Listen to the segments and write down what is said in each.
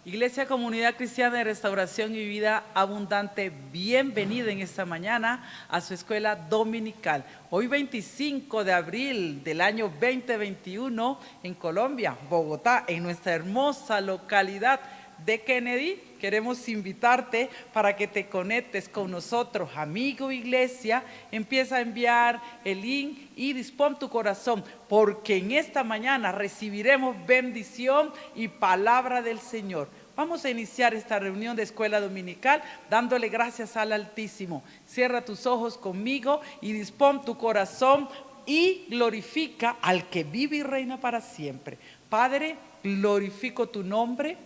Iglesia Comunidad Cristiana de Restauración y Vida Abundante, bienvenida en esta mañana a su escuela dominical. Hoy 25 de abril del año 2021 en Colombia, Bogotá, en nuestra hermosa localidad de Kennedy, queremos invitarte para que te conectes con nosotros, amigo iglesia. Empieza a enviar el link y dispón tu corazón, porque en esta mañana recibiremos bendición y palabra del Señor. Vamos a iniciar esta reunión de escuela dominical dándole gracias al Altísimo. Cierra tus ojos conmigo y dispón tu corazón y glorifica al que vive y reina para siempre. Padre, glorifico tu nombre.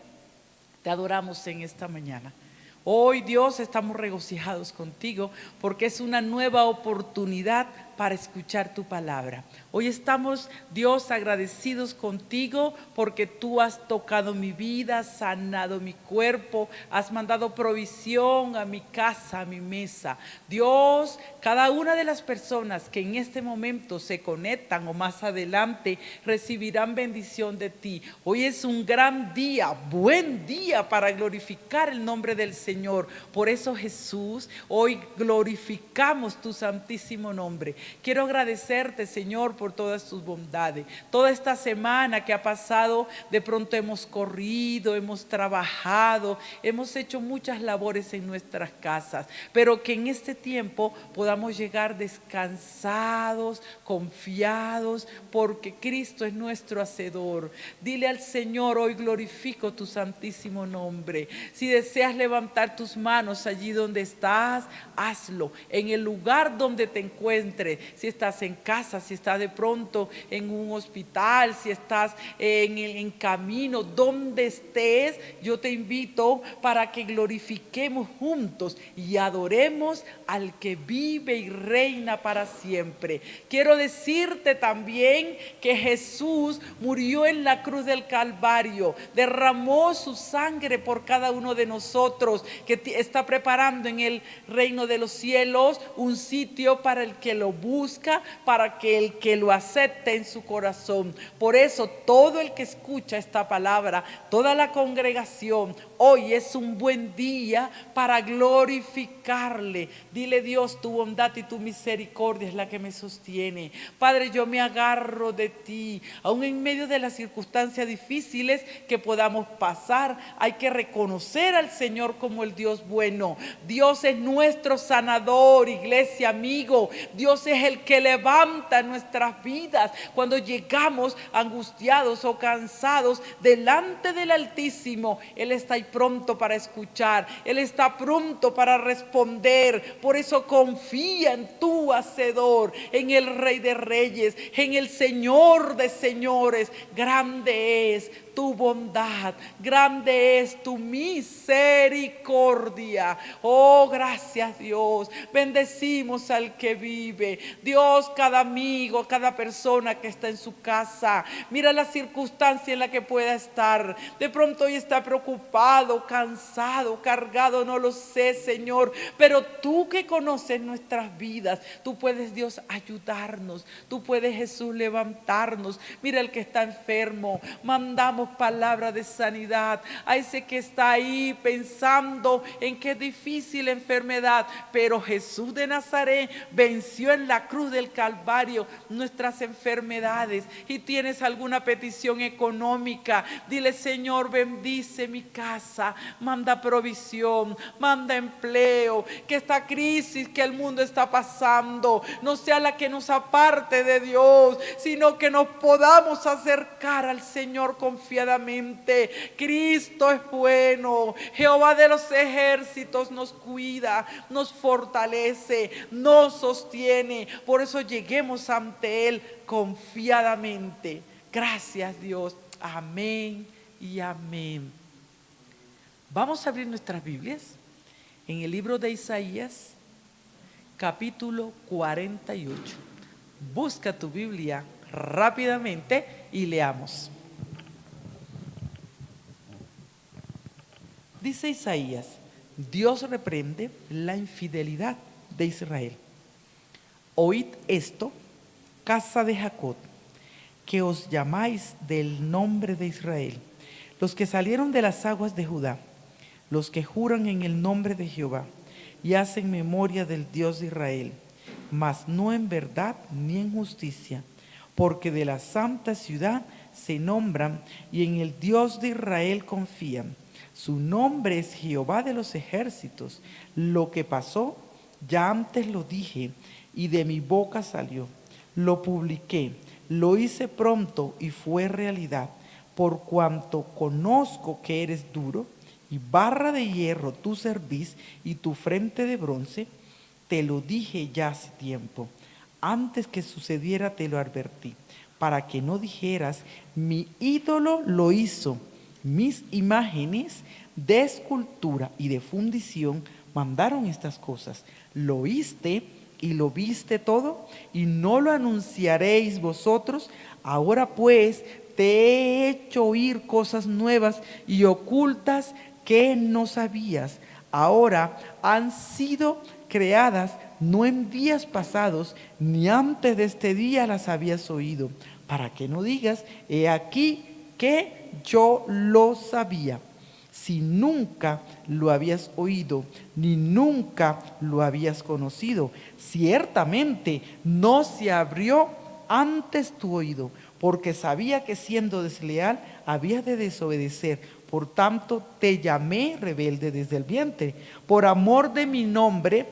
Te adoramos en esta mañana. Hoy, Dios, estamos regocijados contigo porque es una nueva oportunidad para escuchar tu palabra. Hoy estamos, Dios, agradecidos contigo porque tú has tocado mi vida, has sanado mi cuerpo, has mandado provisión a mi casa, a mi mesa. Dios, cada una de las personas que en este momento se conectan o más adelante recibirán bendición de ti. Hoy es un gran día, buen día para glorificar el nombre del Señor. Por eso, Jesús, hoy glorificamos tu santísimo nombre. Quiero agradecerte, Señor, por todas tus bondades. Toda esta semana que ha pasado, de pronto hemos corrido, hemos trabajado, hemos hecho muchas labores en nuestras casas, pero que en este tiempo podamos llegar descansados, confiados, porque Cristo es nuestro hacedor. Dile al Señor: hoy glorifico tu santísimo nombre. Si deseas levantar tus manos allí donde estás, hazlo. En el lugar donde te encuentres, si estás en casa, si estás de pronto en un hospital, si estás en camino, donde estés, yo te invito para que glorifiquemos juntos y adoremos al que vive y reina para siempre. Quiero decirte también que Jesús murió en la cruz del Calvario, derramó su sangre por cada uno de nosotros, que está preparando en el reino de los cielos un sitio para el que lo busca, para que el que lo acepte en su corazón. Por eso todo el que escucha esta palabra, toda la congregación, hoy es un buen día para glorificarle. Dile: Dios, tu bondad y tu misericordia es la que me sostiene. Padre, yo me agarro de ti. Aún en medio de las circunstancias difíciles que podamos pasar, hay que reconocer al Señor como el Dios bueno. Dios es nuestro sanador, iglesia, amigo. Dios es el que levanta nuestras vidas cuando llegamos angustiados o cansados delante del Altísimo. Él está ahí pronto para escuchar, Él está pronto para responder. Por eso confía en tu Hacedor, en el Rey de Reyes, en el Señor de Señores. Grande es tu bondad, grande es tu misericordia. Oh, gracias, Dios. Bendecimos al que vive. Dios, cada amigo, cada persona que está en su casa, mira la circunstancia en la que pueda estar. De pronto hoy está preocupado, cansado, cargado, no lo sé, Señor, pero tú que conoces nuestras vidas, tú puedes, Dios, ayudarnos. Tú puedes, Jesús, levantarnos. Mira el que está enfermo, mandamos palabra de sanidad a ese que está ahí pensando en qué difícil enfermedad, pero Jesús de Nazaret venció en la cruz del Calvario nuestras enfermedades. Y tienes alguna petición económica, dile: Señor, bendice mi casa, manda provisión, manda empleo, que esta crisis que el mundo está pasando no sea la que nos aparte de Dios, sino que nos podamos acercar al Señor confiadamente. Cristo es bueno. Jehová de los ejércitos nos cuida, nos fortalece, nos sostiene. Por eso lleguemos ante Él confiadamente. Gracias, Dios. Amén y amén. Vamos a abrir nuestras Biblias en el libro de Isaías, capítulo 48. Busca tu Biblia rápidamente y leamos. Dice Isaías: Dios reprende la infidelidad de Israel. Oíd esto, casa de Jacob, que os llamáis del nombre de Israel, los que salieron de las aguas de Judá, los que juran en el nombre de Jehová y hacen memoria del Dios de Israel, mas no en verdad ni en justicia, porque de la santa ciudad se nombran y en el Dios de Israel confían. Su nombre es Jehová de los ejércitos. Lo que pasó, ya antes lo dije y de mi boca salió. Lo publiqué, lo hice pronto y fue realidad, por cuanto conozco que eres duro y barra de hierro tu cerviz y tu frente de bronce. Te lo dije ya hace tiempo, antes que sucediera te lo advertí, para que no dijeras, mi ídolo lo hizo, mis imágenes de escultura y de fundición mandaron estas cosas. Lo oíste y lo viste todo, y no lo anunciaréis vosotros. Ahora pues te he hecho oír cosas nuevas y ocultas que no sabías. Ahora han sido creadas, no en días pasados, ni antes de este día las habías oído, para que no digas, he aquí que yo lo sabía. Si nunca lo habías oído, ni nunca lo habías conocido, ciertamente no se abrió antes tu oído, porque sabía que siendo desleal habías de desobedecer. Por tanto te llamé rebelde desde el vientre. Por amor de mi nombre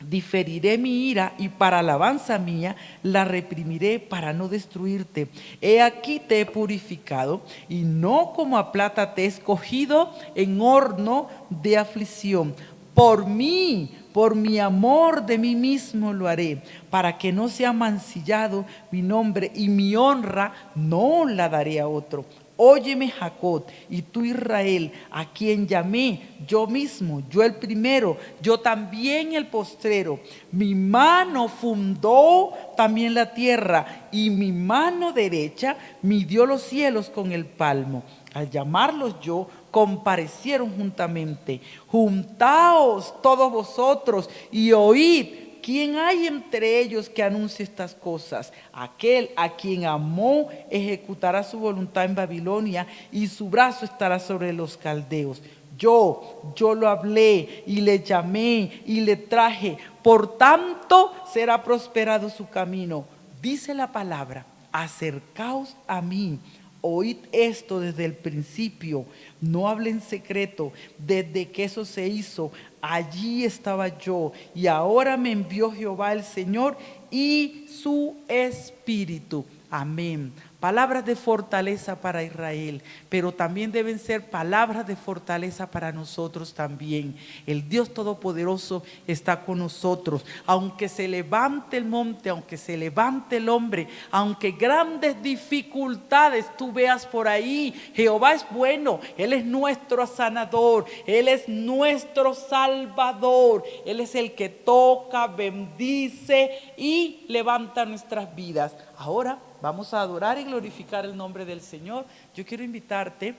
diferiré mi ira y para alabanza mía la reprimiré para no destruirte. He aquí te he purificado y no como a plata te he escogido en horno de aflicción. Por mí, por mi amor de mí mismo lo haré, para que no sea mancillado mi nombre y mi honra no la daré a otro. Óyeme, Jacob, y tú, Israel, a quien llamé yo mismo, yo el primero, yo también el postrero. Mi mano fundó también la tierra, y mi mano derecha midió los cielos con el palmo. Al llamarlos yo, comparecieron juntamente. Juntaos todos vosotros y oíd. ¿Quién hay entre ellos que anuncie estas cosas? Aquel a quien amó ejecutará su voluntad en Babilonia y su brazo estará sobre los caldeos. Yo lo hablé y le llamé y le traje. Por tanto será prosperado su camino. Dice la palabra, acercaos a mí. Oíd esto desde el principio, no hable en secreto. Desde que eso se hizo, allí estaba yo, y ahora me envió Jehová el Señor y su Espíritu. Amén. Palabras de fortaleza para Israel, pero también deben ser palabras de fortaleza para nosotros también. El Dios Todopoderoso está con nosotros. Aunque se levante el monte, aunque se levante el hombre, aunque grandes dificultades tú veas por ahí, Jehová es bueno. Él es nuestro sanador, Él es nuestro salvador. Él es el que toca, bendice y levanta nuestras vidas. Ahora vamos a adorar y glorificar el nombre del Señor. Yo quiero invitarte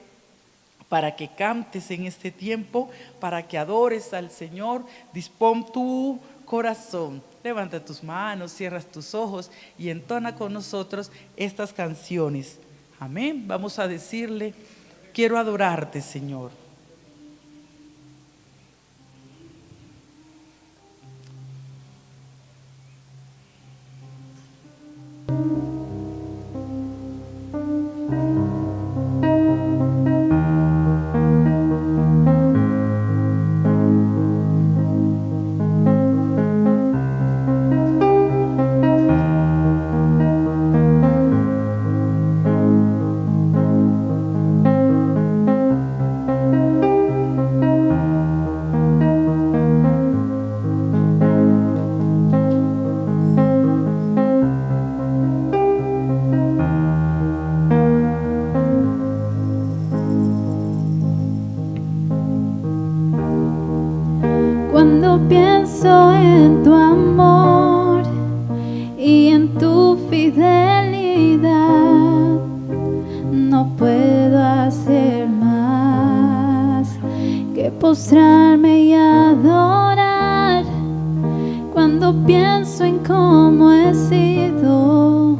para que cantes en este tiempo, para que adores al Señor. Dispón tu corazón, levanta tus manos, cierras tus ojos y entona con nosotros estas canciones. Amén. Vamos a decirle, quiero adorarte, Señor. Cuando pienso en tu amor y en tu fidelidad, no puedo hacer más que postrarme y adorar. Cuando pienso en cómo he sido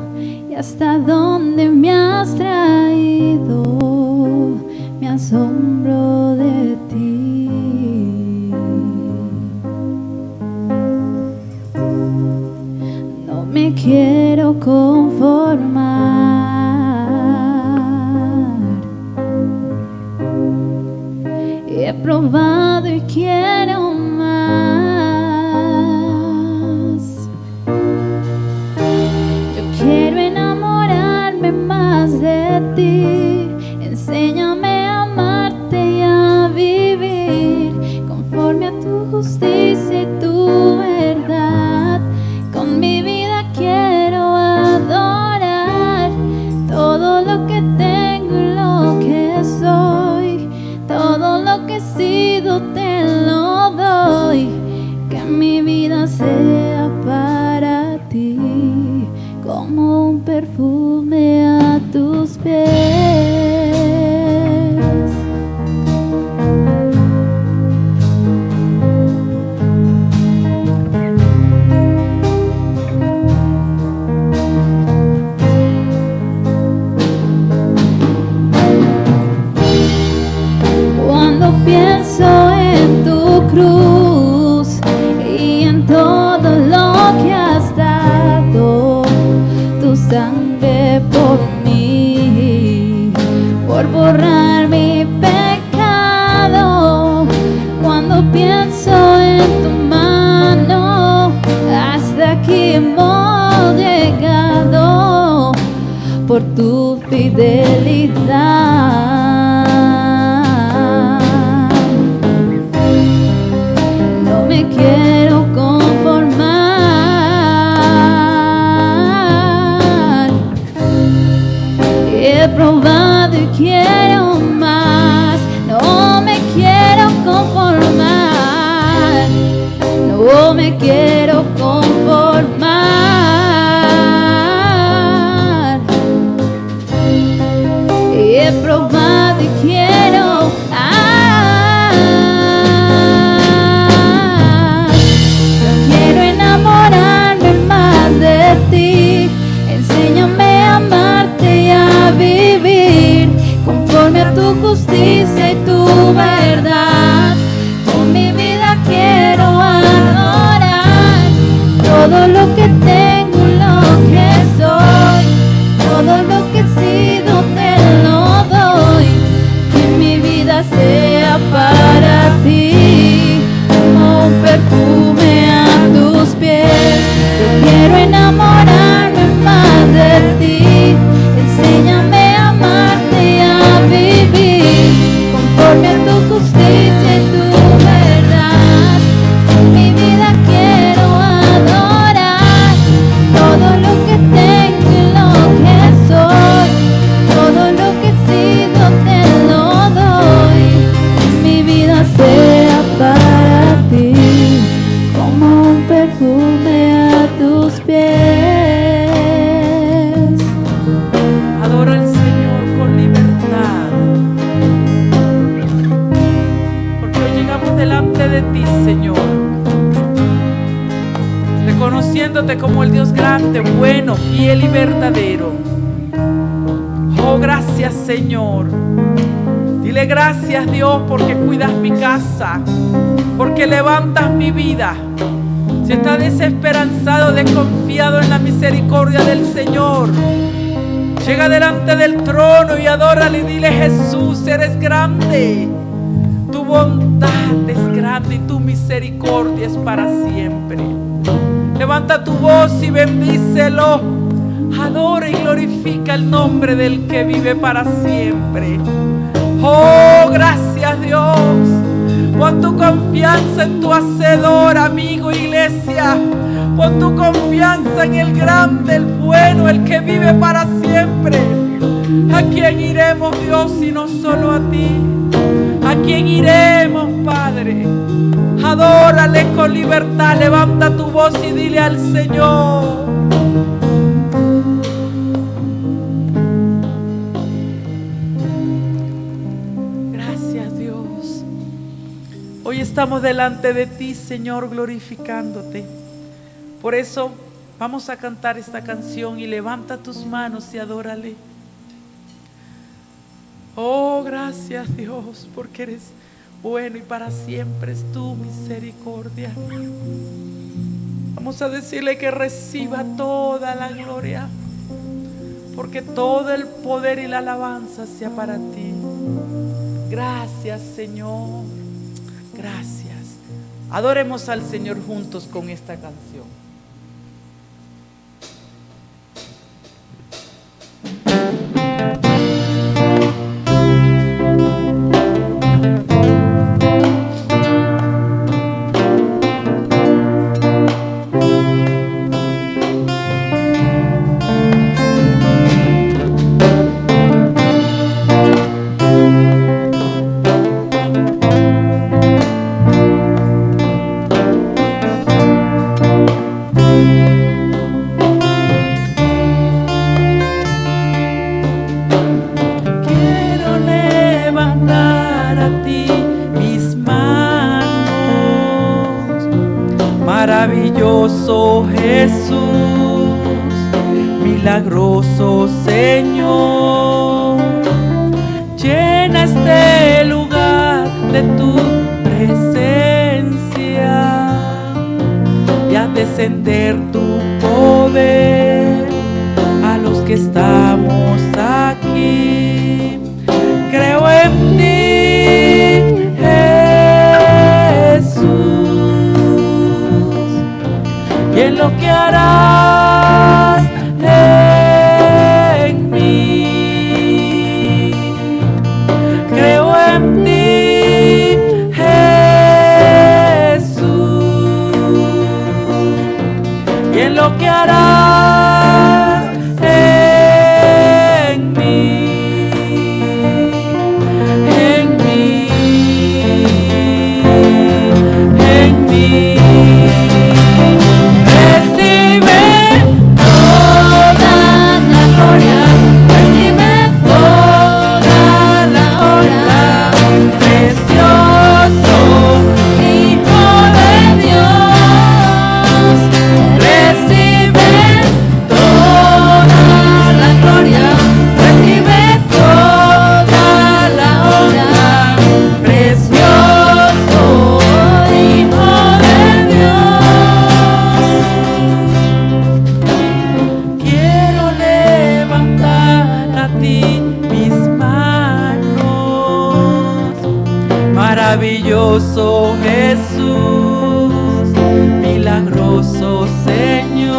y hasta dónde me has traído, asombro de ti. No me quiero conformar. He probado y quiero más. Yo quiero enamorarme más de ti. Enséñame a amarte y a vivir conforme a tu justicia y tu verdad. Con mi vida quiero adorar. Todo lo que tengo y lo que soy, todo lo que he sido te lo doy. Que mi vida sea para ti como un perfume a tus pies. Cuando pienso en tu cruz y en todo lo que has dado, tu sangre por mí, por borrar mi pecado. Cuando pienso en tu mano, hasta aquí hemos llegado por tu fidelidad. No me quiero conformar. He probado y quiero más. No me quiero conformar. No me quiero conformar. He probado y quiero más. Yo quiero enamorarme más de ti. Enséñame a amarte y a vivir conforme a tu justicia y tu verdad. Con mi vida quiero adorar. Todo lo que tengo, lo que soy, todo lo que he sido te lo doy. Que mi vida sea para ti como un perfume a tus pies. Yo quiero enamorarme más de ti. Enséñame a amarte y a vivir conforme a tu justicia y tu verdad. Con mi vida quiero adorar. Todo lo que tengo y lo que soy, todo lo que he sido te lo doy. Que mi vida sea para ti como un perfume a tus pies. Adora al Señor con libertad, porque hoy llegamos delante de ti, Señor, reconociéndote como el Dios grande, bueno, fiel y verdadero. Oh, gracias, Señor. Dile gracias, Dios, porque cuidas mi casa, porque levantas mi vida. Si estás desesperanzado, desconfiado en la misericordia del Señor, llega delante del trono y adórale y dile: Jesús, eres grande. Tu bondad es grande y tu misericordia es para siempre. Levanta tu voz y bendícelo. Adora y glorifica el nombre del que vive para siempre. Oh, gracias, Dios. Pon tu confianza en tu Hacedor, amigo, iglesia. Pon tu confianza en el grande, el bueno, el que vive para siempre. ¿A quién iremos, Dios, sino solo a ti? ¿A quién iremos, Padre? Adórale con libertad. Levanta tu voz y dile al Señor: gracias, Dios. Hoy estamos delante de ti, Señor, glorificándote. Por eso vamos a cantar esta canción y levanta tus manos y adórale. Oh, gracias Dios, porque eres bueno y para siempre es tu misericordia. Vamos a decirle que reciba toda la gloria, porque todo el poder y la alabanza sea para ti. Gracias, Señor. Gracias. Adoremos al Señor juntos con esta canción. Maravilloso Jesús, milagroso Señor, llena este lugar de tu presencia y haz descender tu poder a los que estamos aquí. Creo en ti, y en lo que harás en mí. Creo en ti, Jesús, y en lo que harás en mí, en mí, en mí. Maravilloso Jesús, milagroso Señor,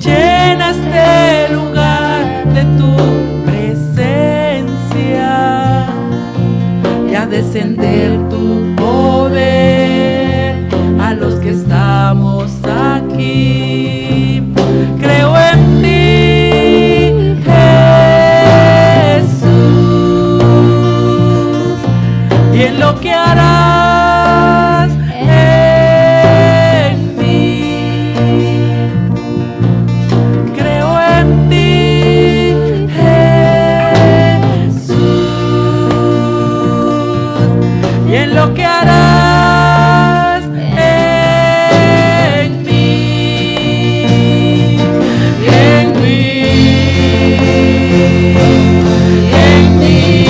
llena este lugar de tu presencia y a descender tu poder a los que estamos aquí. Creo en ti, y en lo que harás en mí. Creo en ti, Jesús, y en lo que harás en mí, en mí, en mí.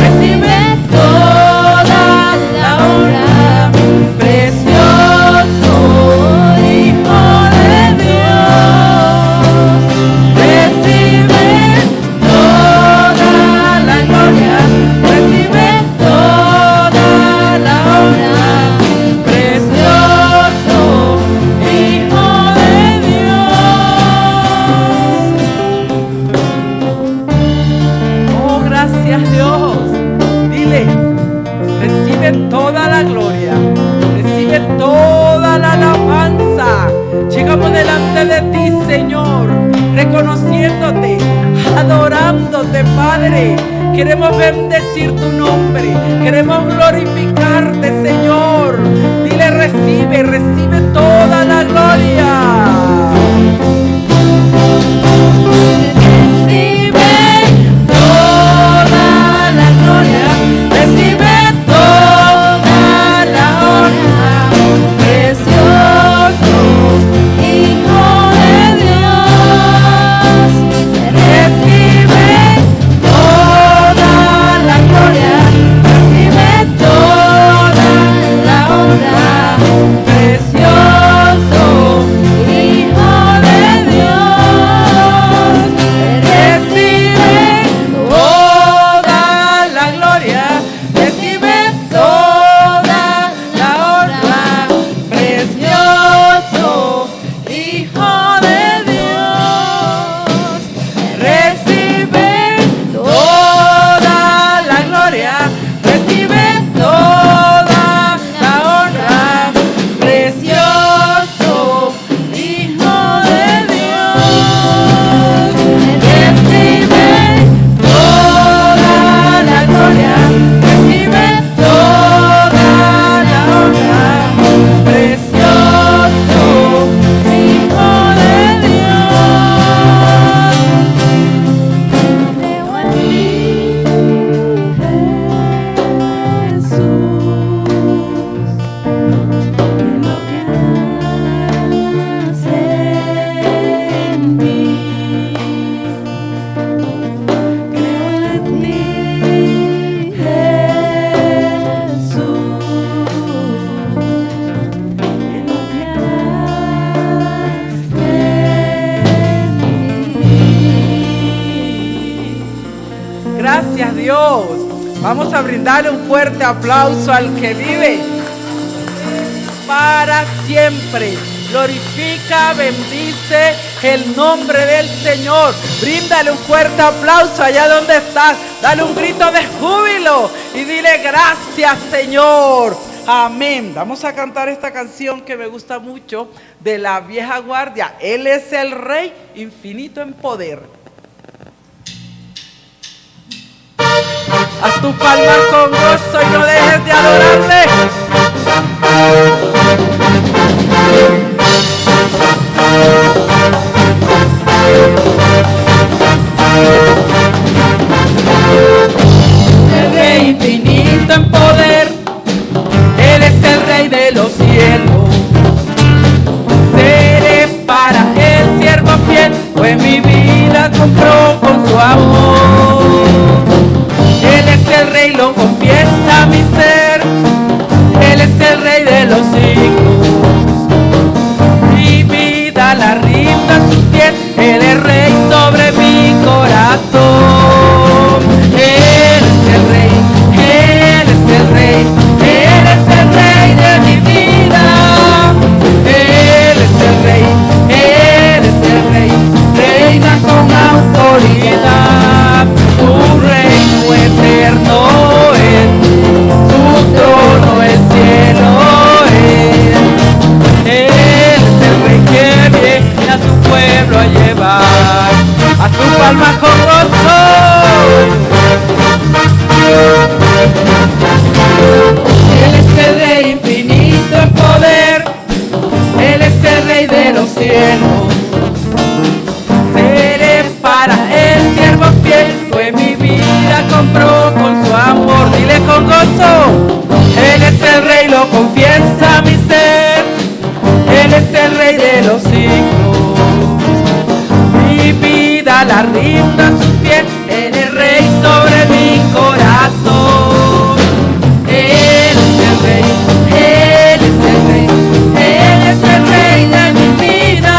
Recibe toda la honra, precioso Hijo de Dios. Recibe toda la gloria, recibe toda la honra, precioso Hijo de Dios. Oh, gracias Dios. Recibe toda la gloria, recibe toda la alabanza. Llegamos delante de ti, Señor, reconociéndote, adorándote, Padre. Queremos bendecir tu nombre, queremos glorificarte, Señor. Dile, recibe toda la gloria. Recibe toda la honra, precioso Gracias, Dios. Vamos a brindarle un fuerte aplauso al que vive para siempre. Glorifica, bendice el nombre del Señor. Bríndale un fuerte aplauso allá donde estás. Dale un grito de júbilo y dile gracias, Señor. Amén. Vamos a cantar esta canción que me gusta mucho de la vieja guardia. Él es el Rey infinito en poder. Haz tus palmas con gozo y no dejes de adorarle. El Rey infinito en poder, Él es el Rey de los cielos. Seré para Él siervo fiel, pues mi vida compró con su amor. Él es el Rey, lo confiesa mi ser. Él es el Rey de los siglos. Mi vida la rindo a sus pies. Él es Rey sobre mi corazón. Él es el Rey, Él es el Rey, Él es el Rey de mi vida. Él es el Rey, Él es el Rey, reina con autoridad. Tu reino eterno es, tu trono el cielo es. Él es el Rey que viene a su pueblo a llevar a tu palma con gozo. Él es el Rey infinito en poder, Él es el Rey de los cielos. Seré para Él siervo fiel, pues mi vida compró con su amor. Dile con gozo. Él es el Rey, lo confiesa mi ser. Él es el Rey de los siglos. Mi vida la rindo a sus pies. Él es Rey sobre mi corazón. Él es el Rey, Él es el Rey, Él es el Rey de mi vida.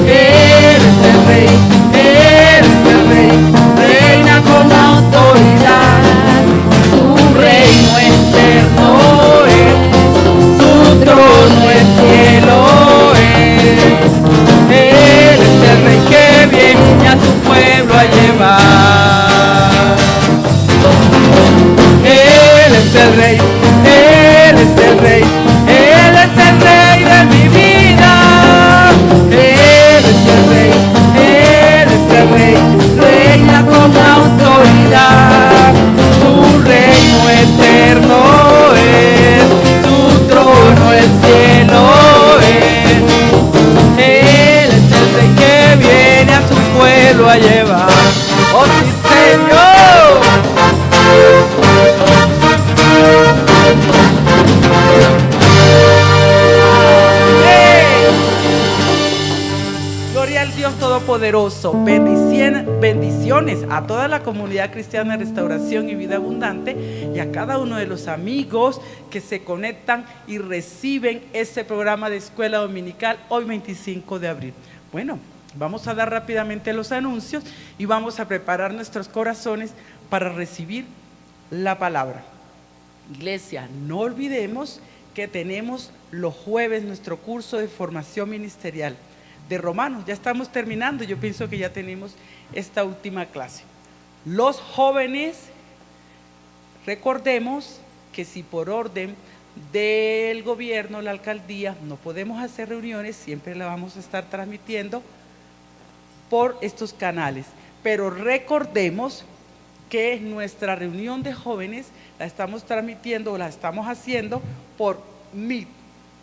Él es el Rey, Él es el Rey, reina con autoridad. Tu reino eterno es, su trono el cielo es. Él es el Rey que viene a su pueblo a llevar. Él es el Rey, Él es el Rey, Él es el Rey de mi vida. Él es el Rey, Él es el Rey, reina con autoridad. Tu reino eterno es, tu trono el cielo es. Él es el Rey que viene a su pueblo a llevar. ¡Oh, sí, Señor! Gloria al Dios Todopoderoso. Bendiciones a toda la comunidad cristiana de Restauración y Vida Abundante y a cada uno de los amigos que se conectan y reciben este programa de Escuela Dominical hoy 25 de abril. Bueno, vamos a dar rápidamente los anuncios y vamos a preparar nuestros corazones para recibir la palabra. Iglesia, no olvidemos que tenemos los jueves nuestro curso de formación ministerial de Romanos. Ya estamos terminando, yo pienso que ya tenemos esta última clase. Los jóvenes, recordemos que si por orden del gobierno, la alcaldía, no podemos hacer reuniones, siempre la vamos a estar transmitiendo por estos canales. Pero recordemos que nuestra reunión de jóvenes la estamos transmitiendo, la estamos haciendo por Meet.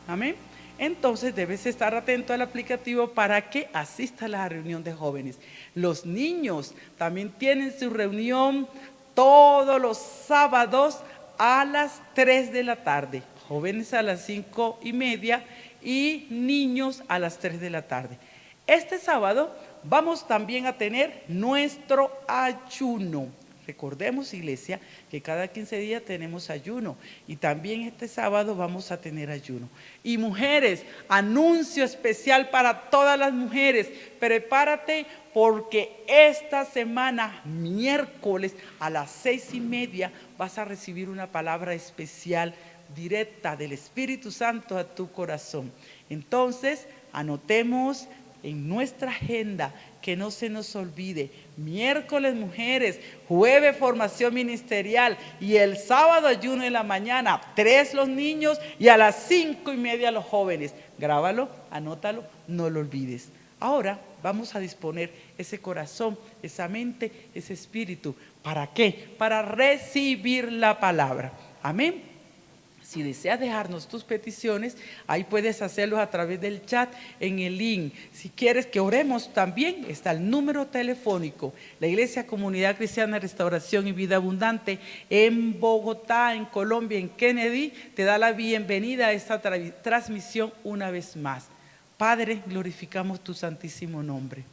Amén. Entonces debes estar atento al aplicativo para que asista a la reunión de jóvenes. Los niños también tienen su reunión todos los sábados a las 3 de la tarde. Jóvenes a las 5:30 y niños a las 3 de la tarde. Este sábado vamos también a tener nuestro ayuno. Recordemos, iglesia, que cada 15 días tenemos ayuno y también este sábado vamos a tener ayuno. Y mujeres, anuncio especial para todas las mujeres, prepárate porque esta semana, miércoles a las 6:30, vas a recibir una palabra especial directa del Espíritu Santo a tu corazón. Entonces, anotemos en nuestra agenda, que no se nos olvide, miércoles mujeres, jueves formación ministerial y el sábado ayuno en la mañana, 3 los niños y a las 5:30 los jóvenes. Grábalo, anótalo, no lo olvides. Ahora vamos a disponer ese corazón, esa mente, ese espíritu. ¿Para qué? Para recibir la palabra. Amén. Si deseas dejarnos tus peticiones, ahí puedes hacerlo a través del chat en el link. Si quieres que oremos también, está el número telefónico. La Iglesia Comunidad Cristiana Restauración y Vida Abundante en Bogotá, en Colombia, en Kennedy, te da la bienvenida a esta transmisión una vez más. Padre, glorificamos tu santísimo nombre.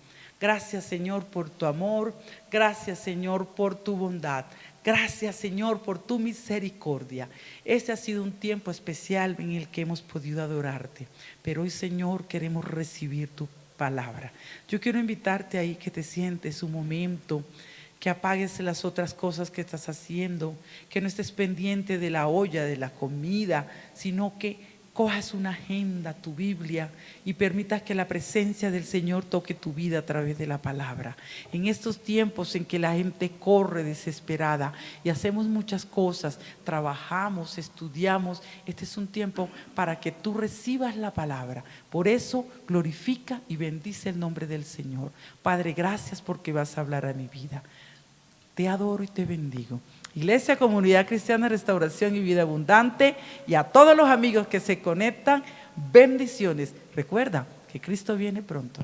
Gracias, Señor, por tu amor. Gracias, Señor, por tu bondad. Gracias, Señor, por tu misericordia. Este ha sido un tiempo especial en el que hemos podido adorarte. Pero hoy, Señor, queremos recibir tu palabra. Yo quiero invitarte ahí que te sientes un momento, que apagues las otras cosas que estás haciendo, que no estés pendiente de la olla, de la comida, sino que cojas una agenda, tu Biblia, y permitas que la presencia del Señor toque tu vida a través de la palabra. En estos tiempos en que la gente corre desesperada y hacemos muchas cosas, trabajamos, estudiamos, este es un tiempo para que tú recibas la palabra. Por eso glorifica y bendice el nombre del Señor. Padre, gracias porque vas a hablar a mi vida. Te adoro y te bendigo. Iglesia Comunidad Cristiana Restauración y Vida Abundante, y a todos los amigos que se conectan, bendiciones. Recuerda que Cristo viene pronto.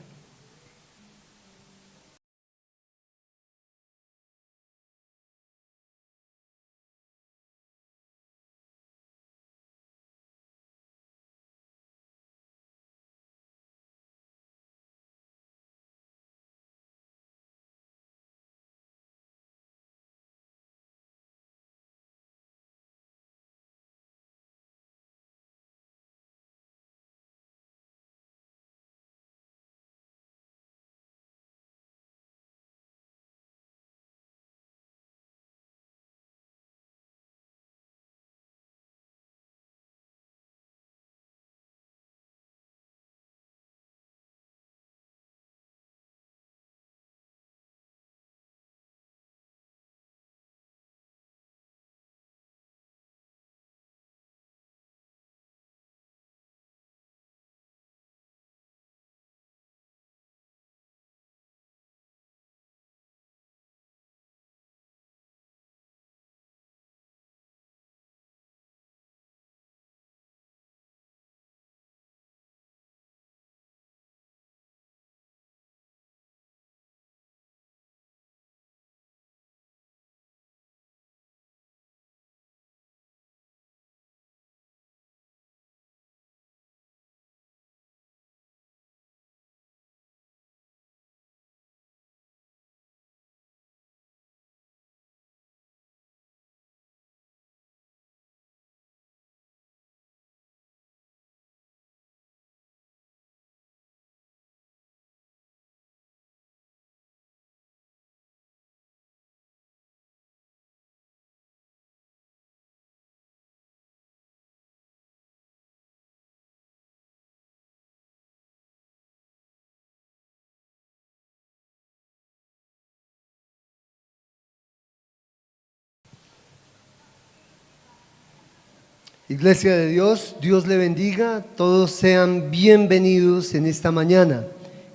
Iglesia de Dios, Dios le bendiga, todos sean bienvenidos en esta mañana.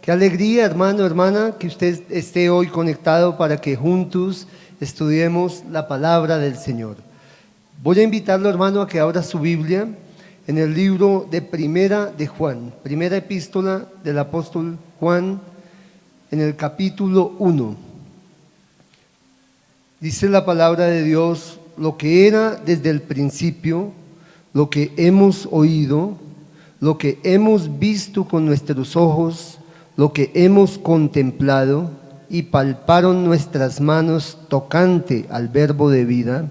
Qué alegría, hermano, hermana, que usted esté hoy conectado para que juntos estudiemos la palabra del Señor. Voy a invitarlo, hermano, a que abra su Biblia en el libro de Primera de Juan, primera epístola del apóstol Juan, en el capítulo 1. Dice la palabra de Dios: lo que era desde el principio, lo que hemos oído, lo que hemos visto con nuestros ojos, lo que hemos contemplado, y palparon nuestras manos tocante al verbo de vida,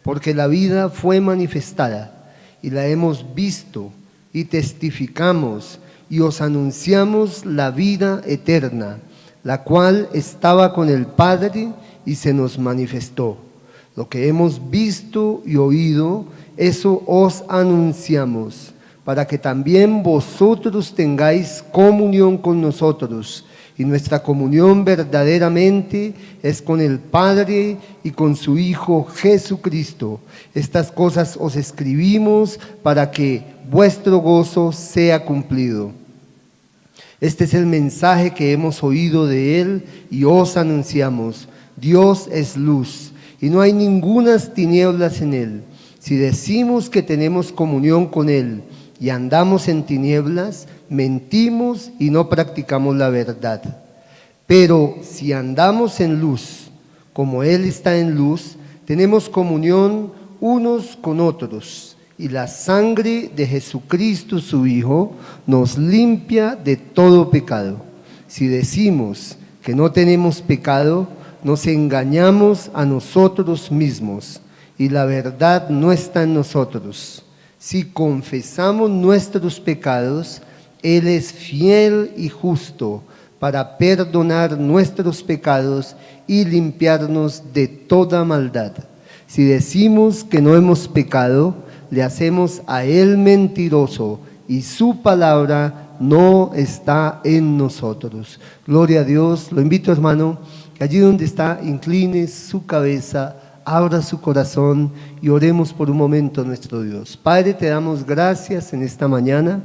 porque la vida fue manifestada y la hemos visto y testificamos y os anunciamos la vida eterna, la cual estaba con el Padre y se nos manifestó. Lo que hemos visto y oído, eso os anunciamos, para que también vosotros tengáis comunión con nosotros. Y nuestra comunión verdaderamente es con el Padre y con su Hijo Jesucristo. Estas cosas os escribimos para que vuestro gozo sea cumplido. Este es el mensaje que hemos oído de Él y os anunciamos. Dios es luz y no hay ningunas tinieblas en Él. Si decimos que tenemos comunión con Él y andamos en tinieblas, mentimos y no practicamos la verdad. Pero si andamos en luz, como Él está en luz, tenemos comunión unos con otros. Y la sangre de Jesucristo, su Hijo, nos limpia de todo pecado. Si decimos que no tenemos pecado, nos engañamos a nosotros mismos y la verdad no está en nosotros. Si confesamos nuestros pecados, Él es fiel y justo para perdonar nuestros pecados y limpiarnos de toda maldad. Si decimos que no hemos pecado, le hacemos a Él mentiroso y su palabra no está en nosotros. Gloria a Dios. Lo invito, hermano, que allí donde está, incline su cabeza, abra su corazón y oremos por un momento a nuestro Dios. Padre, te damos gracias en esta mañana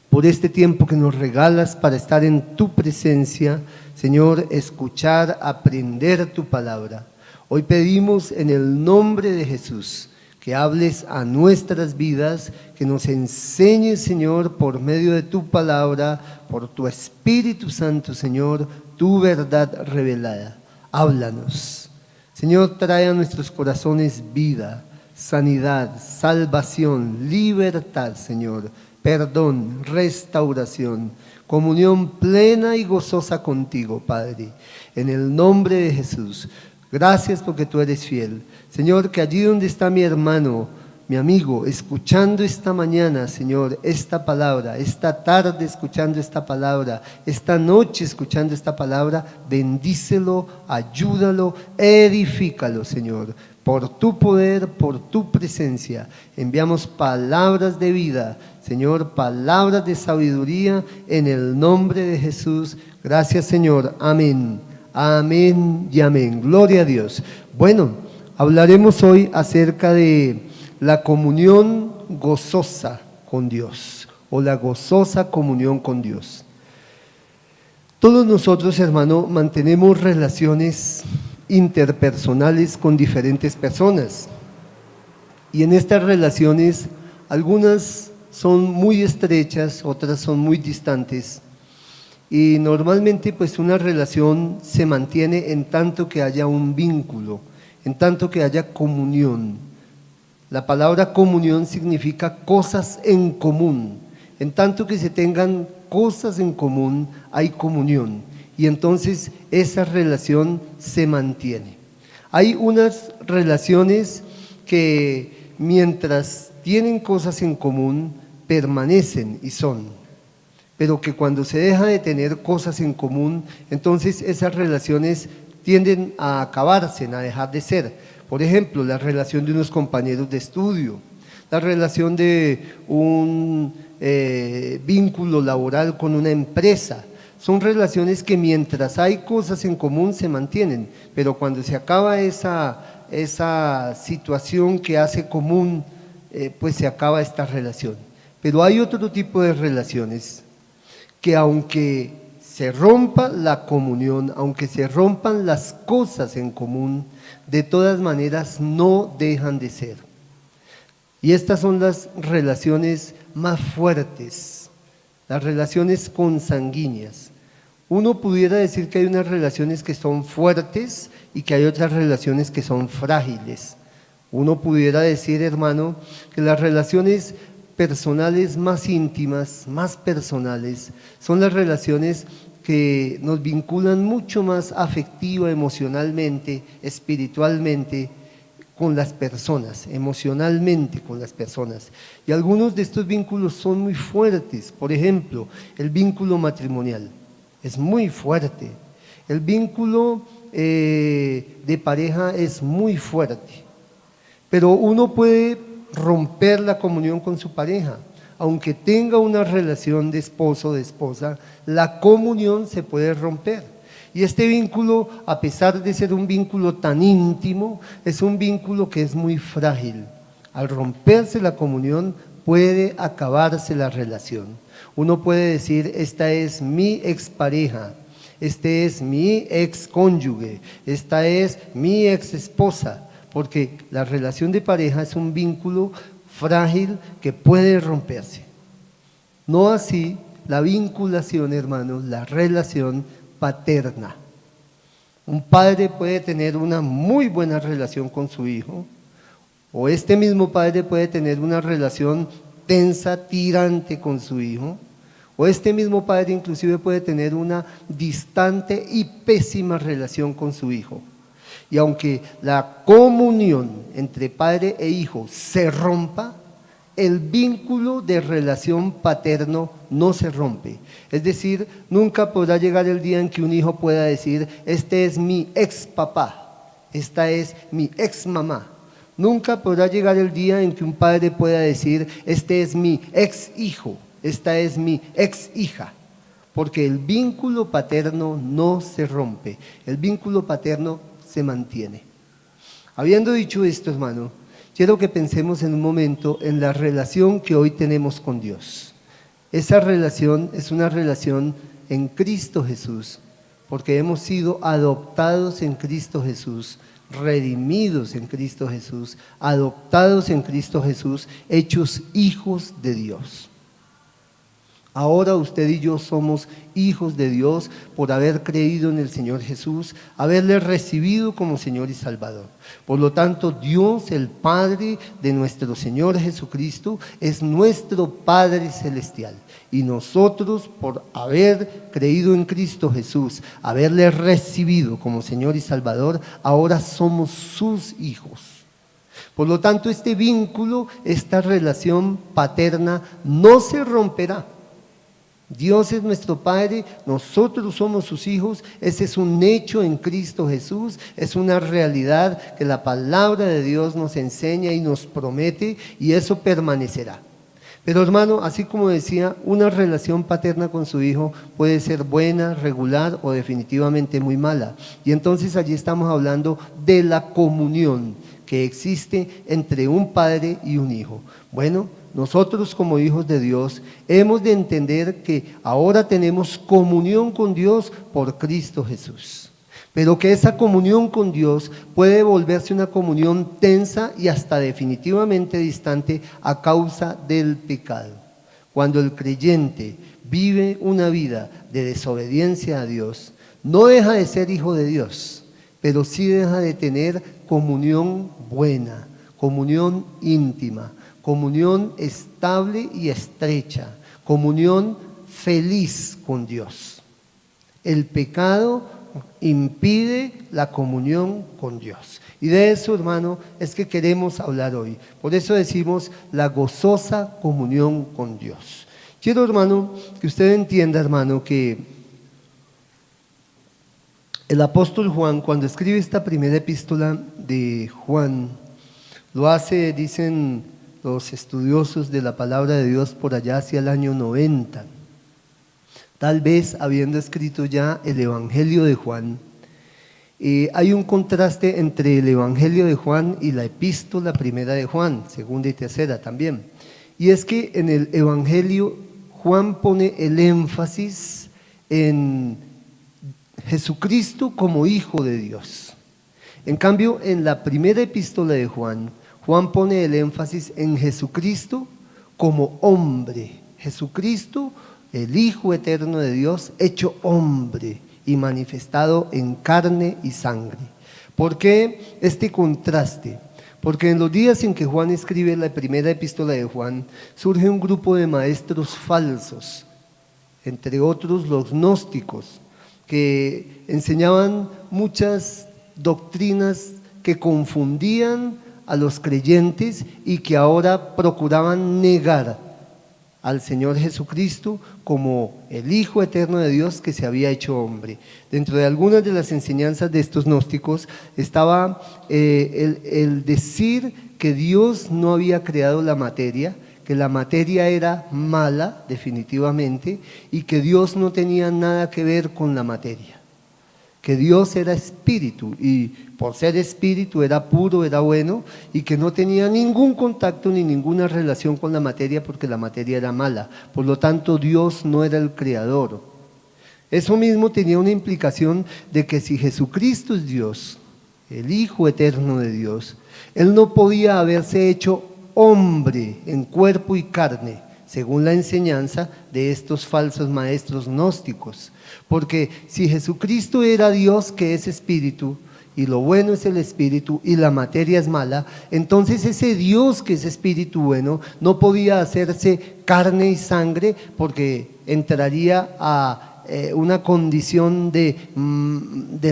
por este tiempo que nos regalas para estar en tu presencia, Señor, escuchar, aprender tu palabra. Hoy pedimos en el nombre de Jesús que hables a nuestras vidas, que nos enseñes, Señor, por medio de tu palabra, por tu Espíritu Santo, Señor, tu verdad revelada. Háblanos. Señor, trae a nuestros corazones vida, sanidad, salvación, libertad, Señor, perdón, restauración, comunión plena y gozosa contigo, Padre. En el nombre de Jesús. Gracias porque tú eres fiel. Señor, que allí donde está mi hermano, mi amigo, escuchando esta mañana, Señor, esta palabra, esta tarde escuchando esta palabra, esta noche escuchando esta palabra, bendícelo, ayúdalo, edifícalo, Señor. Por tu poder, por tu presencia, enviamos palabras de vida, Señor, palabras de sabiduría en el nombre de Jesús. Gracias, Señor. Amén. Amén y amén. Gloria a Dios. Bueno, hablaremos hoy acerca de la comunión gozosa con Dios o la gozosa comunión con Dios. Todos nosotros, hermano, mantenemos relaciones interpersonales con diferentes personas y en estas relaciones algunas son muy estrechas, otras son muy distantes. Y normalmente pues una relación se mantiene en tanto que haya un vínculo, en tanto que haya comunión. La palabra comunión significa cosas en común. En tanto que se tengan cosas en común, hay comunión. Y entonces esa relación se mantiene. Hay unas relaciones que mientras tienen cosas en común, permanecen y son. Pero que cuando se deja de tener cosas en común, entonces esas relaciones tienden a acabarse, a dejar de ser. Por ejemplo, la relación de unos compañeros de estudio, la relación de un vínculo laboral con una empresa. Son relaciones que mientras hay cosas en común se mantienen, pero cuando se acaba esa situación que hace común, pues se acaba esta relación. Pero hay otro tipo de relaciones que aunque se rompa la comunión, aunque se rompan las cosas en común, de todas maneras no dejan de ser. Y estas son las relaciones más fuertes, las relaciones consanguíneas. Uno pudiera decir que hay unas relaciones que son fuertes y que hay otras relaciones que son frágiles. Uno pudiera decir, hermano, que las relaciones personales más íntimas, más personales, son las relaciones que nos vinculan mucho más afectiva, emocionalmente, espiritualmente con las personas, emocionalmente con las personas. Y algunos de estos vínculos son muy fuertes. Por ejemplo, el vínculo matrimonial es muy fuerte. El vínculo de pareja es muy fuerte. Pero uno puede romper la comunión con su pareja. Aunque tenga una relación de esposo o de esposa, la comunión se puede romper. Y este vínculo, a pesar de ser un vínculo tan íntimo, es un vínculo que es muy frágil. Al romperse la comunión, puede acabarse la relación. Uno puede decir, esta es mi expareja, este es mi excónyuge, esta es mi exesposa, porque la relación de pareja es un vínculo frágil que puede romperse. No así la vinculación, hermanos, la relación paterna. Un padre puede tener una muy buena relación con su hijo, o este mismo padre puede tener una relación tensa, tirante con su hijo, o este mismo padre inclusive puede tener una distante y pésima relación con su hijo. Y aunque la comunión entre padre e hijo se rompa, el vínculo de relación paterno no se rompe. Es decir, nunca podrá llegar el día en que un hijo pueda decir, este es mi ex papá, esta es mi ex mamá. Nunca podrá llegar el día en que un padre pueda decir, este es mi ex hijo, esta es mi ex hija. Porque el vínculo paterno no se rompe, el vínculo paterno se mantiene. Habiendo dicho esto, hermano, quiero que pensemos en un momento en la relación que hoy tenemos con Dios. Esa relación es una relación en Cristo Jesús, porque hemos sido adoptados en Cristo Jesús, redimidos en Cristo Jesús, adoptados en Cristo Jesús, hechos hijos de Dios. Ahora usted y yo somos hijos de Dios por haber creído en el Señor Jesús, haberle recibido como Señor y Salvador. Por lo tanto, Dios, el Padre de nuestro Señor Jesucristo, es nuestro Padre Celestial. Y nosotros, por haber creído en Cristo Jesús, haberle recibido como Señor y Salvador, ahora somos sus hijos. Por lo tanto, este vínculo, esta relación paterna no se romperá. Dios es nuestro Padre, nosotros somos sus hijos, ese es un hecho en Cristo Jesús, es una realidad que la palabra de Dios nos enseña y nos promete, y eso permanecerá. Pero hermano, así como decía, una relación paterna con su hijo puede ser buena, regular o definitivamente muy mala. Y entonces allí estamos hablando de la comunión que existe entre un padre y un hijo. Bueno, nosotros como hijos de Dios hemos de entender que ahora tenemos comunión con Dios por Cristo Jesús. Pero que esa comunión con Dios puede volverse una comunión tensa y hasta definitivamente distante a causa del pecado. Cuando el creyente vive una vida de desobediencia a Dios, no deja de ser hijo de Dios, pero sí deja de tener comunión buena, comunión íntima, comunión estable y estrecha, comunión feliz con Dios. El pecado impide la comunión con Dios. Y de eso, hermano, es que queremos hablar hoy. Por eso decimos la gozosa comunión con Dios. Quiero, hermano, que usted entienda, hermano, que el apóstol Juan, cuando escribe esta primera epístola de Juan, lo hace, dicen los estudiosos de la palabra de Dios, por allá hacia el año 90. Tal vez habiendo escrito ya el Evangelio de Juan. Hay un contraste entre el Evangelio de Juan y la epístola primera de Juan, segunda y tercera también. Y es que en el Evangelio Juan pone el énfasis en Jesucristo como Hijo de Dios. En cambio, en la primera epístola de Juan, Juan pone el énfasis en Jesucristo como hombre. Jesucristo, el Hijo eterno de Dios, hecho hombre y manifestado en carne y sangre. ¿Por qué este contraste? Porque en los días en que Juan escribe la primera epístola de Juan, surge un grupo de maestros falsos, entre otros los gnósticos, que enseñaban muchas doctrinas que confundían a los creyentes y que ahora procuraban negar al Señor Jesucristo como el Hijo eterno de Dios que se había hecho hombre. Dentro de algunas de las enseñanzas de estos gnósticos estaba el decir que Dios no había creado la materia, que la materia era mala definitivamente y que Dios no tenía nada que ver con la materia, que Dios era espíritu y por ser espíritu era puro, era bueno y que no tenía ningún contacto ni ninguna relación con la materia porque la materia era mala, por lo tanto Dios no era el creador. Eso mismo tenía una implicación de que si Jesucristo es Dios, el Hijo eterno de Dios, Él no podía haberse hecho hombre en cuerpo y carne, según la enseñanza de estos falsos maestros gnósticos, porque si Jesucristo era Dios que es espíritu, y lo bueno es el espíritu y la materia es mala, entonces ese Dios que es espíritu bueno no podía hacerse carne y sangre porque entraría a una condición de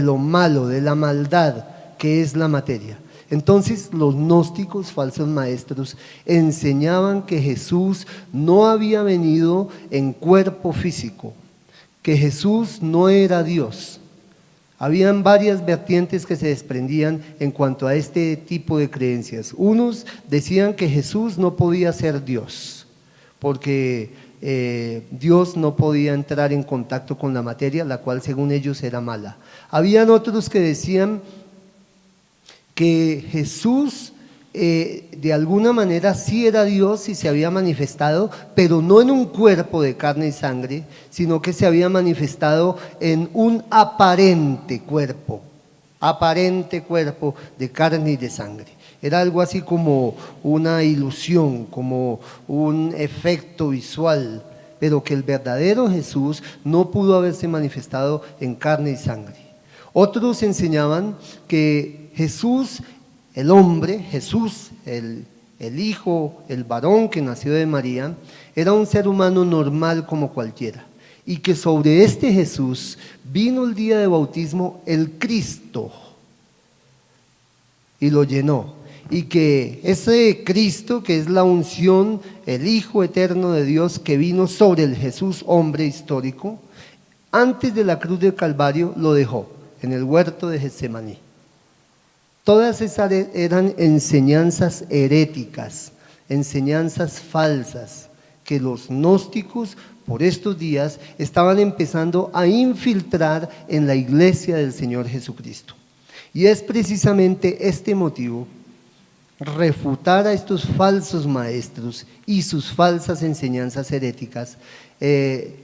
lo malo, de la maldad que es la materia. Entonces los gnósticos, falsos maestros, enseñaban que Jesús no había venido en cuerpo físico, que Jesús no era Dios. Habían varias vertientes que se desprendían en cuanto a este tipo de creencias. Unos decían que Jesús no podía ser Dios, porque Dios no podía entrar en contacto con la materia, la cual según ellos era mala. Habían otros que decían que Jesús de alguna manera sí era Dios y se había manifestado, pero no en un cuerpo de carne y sangre, sino que se había manifestado en un aparente cuerpo de carne y de sangre. Era algo así como una ilusión, como un efecto visual, pero que el verdadero Jesús no pudo haberse manifestado en carne y sangre. Otros enseñaban que Jesús, el hombre, Jesús, el hijo, el varón que nació de María, era un ser humano normal como cualquiera, y que sobre este Jesús vino el día de bautismo el Cristo y lo llenó, y que ese Cristo, que es la unción, el Hijo eterno de Dios que vino sobre el Jesús hombre histórico, antes de la cruz del Calvario lo dejó en el huerto de Getsemaní. Todas esas eran enseñanzas heréticas, enseñanzas falsas, que los gnósticos por estos días estaban empezando a infiltrar en la iglesia del Señor Jesucristo. Y es precisamente este motivo, refutar a estos falsos maestros y sus falsas enseñanzas heréticas,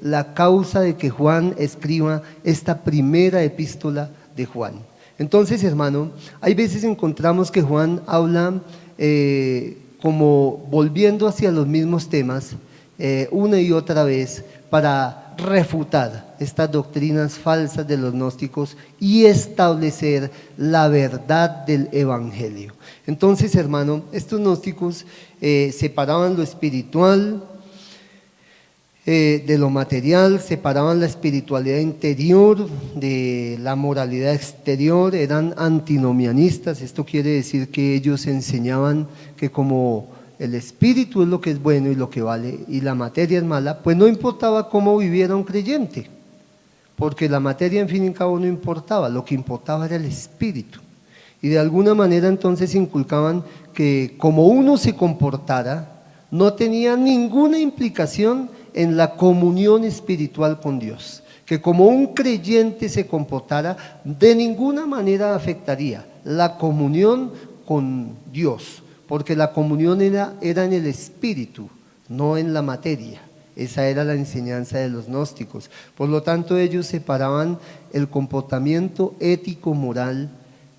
la causa de que Juan escriba esta primera epístola de Juan. Entonces, hermano, hay veces encontramos que Juan habla como volviendo hacia los mismos temas una y otra vez para refutar estas doctrinas falsas de los gnósticos y establecer la verdad del evangelio. Entonces, hermano, estos gnósticos separaban lo espiritual de lo material, separaban la espiritualidad interior de la moralidad exterior, eran antinomianistas. Esto quiere decir que ellos enseñaban que como el espíritu es lo que es bueno y lo que vale y la materia es mala, pues no importaba cómo viviera un creyente, porque la materia en fin y al cabo no importaba, lo que importaba era el espíritu. Y de alguna manera entonces inculcaban que como uno se comportara no tenía ninguna implicación en la comunión espiritual con Dios, que como un creyente se comportara de ninguna manera afectaría la comunión con Dios, porque la comunión era en el espíritu, no en la materia. Esa era la enseñanza de los gnósticos. Por lo tanto, ellos separaban el comportamiento ético-moral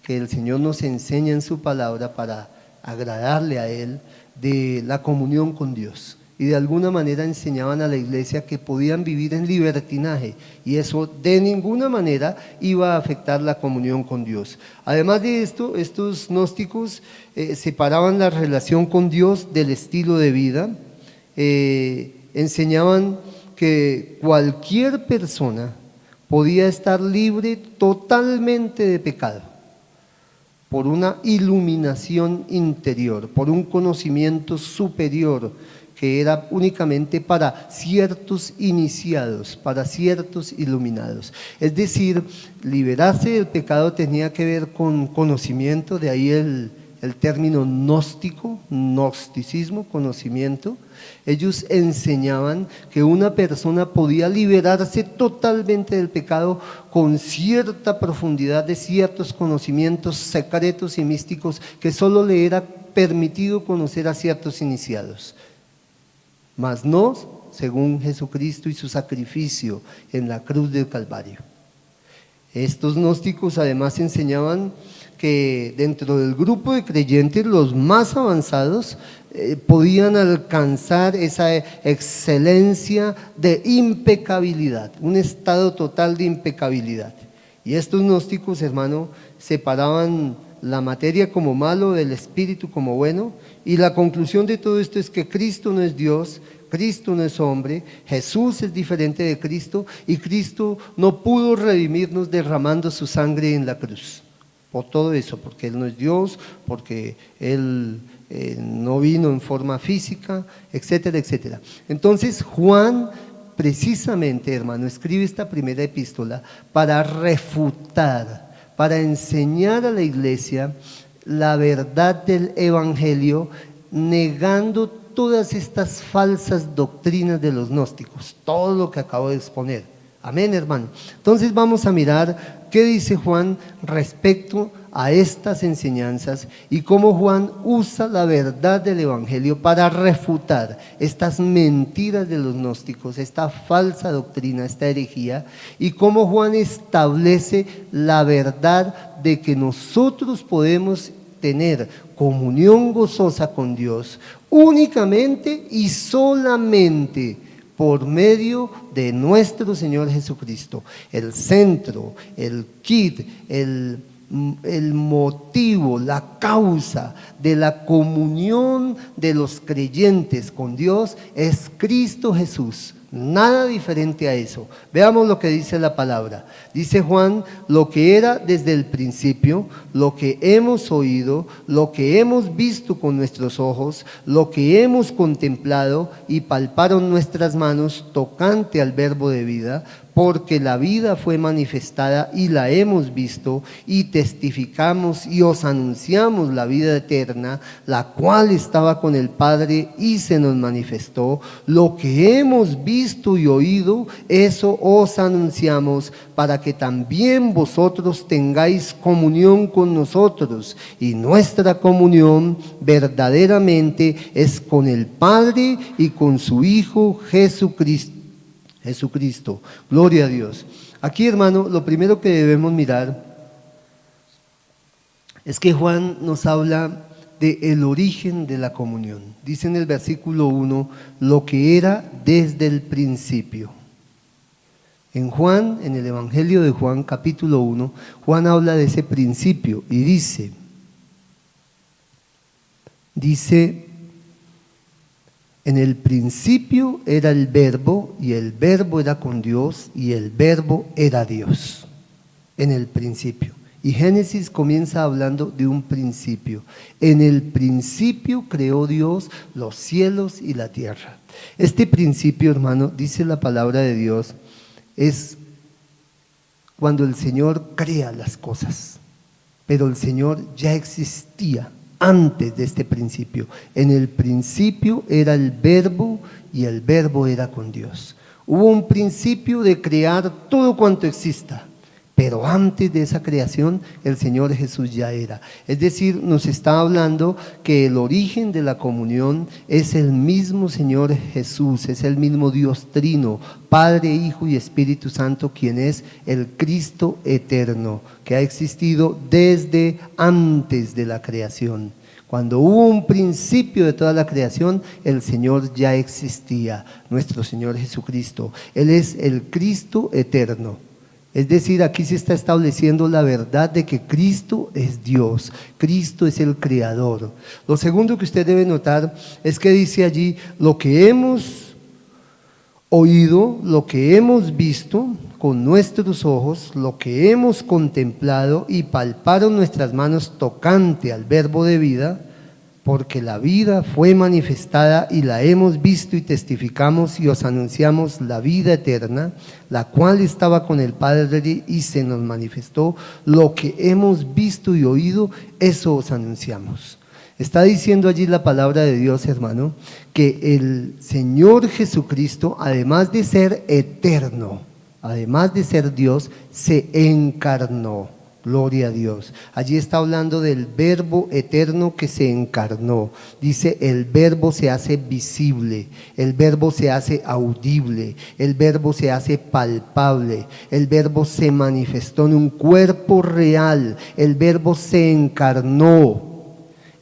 que el Señor nos enseña en su palabra para agradarle a Él, de la comunión con Dios. Y de alguna manera enseñaban a la iglesia que podían vivir en libertinaje y eso de ninguna manera iba a afectar la comunión con Dios. Además de esto, estos gnósticos separaban la relación con Dios del estilo de vida, enseñaban que cualquier persona podía estar libre totalmente de pecado por una iluminación interior, por un conocimiento superior que era únicamente para ciertos iniciados, para ciertos iluminados. Es decir, liberarse del pecado tenía que ver con conocimiento, de ahí el término gnóstico, gnosticismo, conocimiento. Ellos enseñaban que una persona podía liberarse totalmente del pecado con cierta profundidad de ciertos conocimientos secretos y místicos que solo le era permitido conocer a ciertos iniciados, mas no según Jesucristo y su sacrificio en la cruz del Calvario. Estos gnósticos además enseñaban que dentro del grupo de creyentes los más avanzados podían alcanzar esa excelencia de impecabilidad, un estado total de impecabilidad. Y estos gnósticos, hermano, separaban la materia como malo del espíritu como bueno, y la conclusión de todo esto es que Cristo no es Dios, Cristo no es hombre, Jesús es diferente de Cristo y Cristo no pudo redimirnos derramando su sangre en la cruz. Por todo eso, porque Él no es Dios, porque Él no vino en forma física, etcétera, etcétera. Entonces Juan precisamente, hermano, escribe esta primera epístola para refutar, para enseñar a la iglesia la verdad del evangelio, negando todas estas falsas doctrinas de los gnósticos, todo lo que acabo de exponer. Amén, hermano. Entonces vamos a mirar qué dice Juan respecto a estas enseñanzas y cómo Juan usa la verdad del evangelio para refutar estas mentiras de los gnósticos, esta falsa doctrina, esta herejía, y cómo Juan establece la verdad de que nosotros podemos tener comunión gozosa con Dios únicamente y solamente por medio de nuestro Señor Jesucristo. El centro, el quid, el motivo, la causa de la comunión de los creyentes con Dios es Cristo Jesús. Nada diferente a eso. Veamos lo que dice la palabra. Dice Juan, lo que era desde el principio, lo que hemos oído, lo que hemos visto con nuestros ojos, lo que hemos contemplado y palparon nuestras manos tocante al verbo de vida, porque la vida fue manifestada y la hemos visto y testificamos y os anunciamos la vida eterna, la cual estaba con el Padre y se nos manifestó. Lo que hemos visto y oído, eso os anunciamos, para que también vosotros tengáis comunión con nosotros, y nuestra comunión verdaderamente es con el Padre y con su Hijo Jesucristo. Gloria a Dios. Aquí, hermano, lo primero que debemos mirar es que Juan nos habla del origen de la comunión. Dice en el versículo 1, lo que era desde el principio. En Juan, en el Evangelio de Juan, capítulo 1, Juan habla de ese principio y dice, en el principio era el verbo y el verbo era con Dios y el verbo era Dios. En el principio. Y Génesis comienza hablando de un principio. En el principio creó Dios los cielos y la tierra. Este principio, hermano, dice la palabra de Dios, es cuando el Señor crea las cosas. Pero el Señor ya existía antes de este principio. En el principio era el verbo y el verbo era con Dios. Hubo un principio de crear todo cuanto exista, pero antes de esa creación el Señor Jesús ya era. Es decir, nos está hablando que el origen de la comunión es el mismo Señor Jesús, es el mismo Dios Trino, Padre, Hijo y Espíritu Santo, quien es el Cristo eterno, que ha existido desde antes de la creación. Cuando hubo un principio de toda la creación, el Señor ya existía, nuestro Señor Jesucristo. Él es el Cristo eterno. Es decir, aquí se está estableciendo la verdad de que Cristo es Dios, Cristo es el Creador. Lo segundo que usted debe notar es que dice allí, lo que hemos oído, lo que hemos visto con nuestros ojos, lo que hemos contemplado y palparon nuestras manos tocante al verbo de vida, porque la vida fue manifestada y la hemos visto y testificamos y os anunciamos la vida eterna, la cual estaba con el Padre y se nos manifestó. Lo que hemos visto y oído, eso os anunciamos. Está diciendo allí la palabra de Dios, hermano, que el Señor Jesucristo, además de ser eterno, además de ser Dios, se encarnó. Gloria a Dios. Allí está hablando del verbo eterno que se encarnó. Dice, el verbo se hace visible, el verbo se hace audible, el verbo se hace palpable, el verbo se manifestó en un cuerpo real, el verbo se encarnó.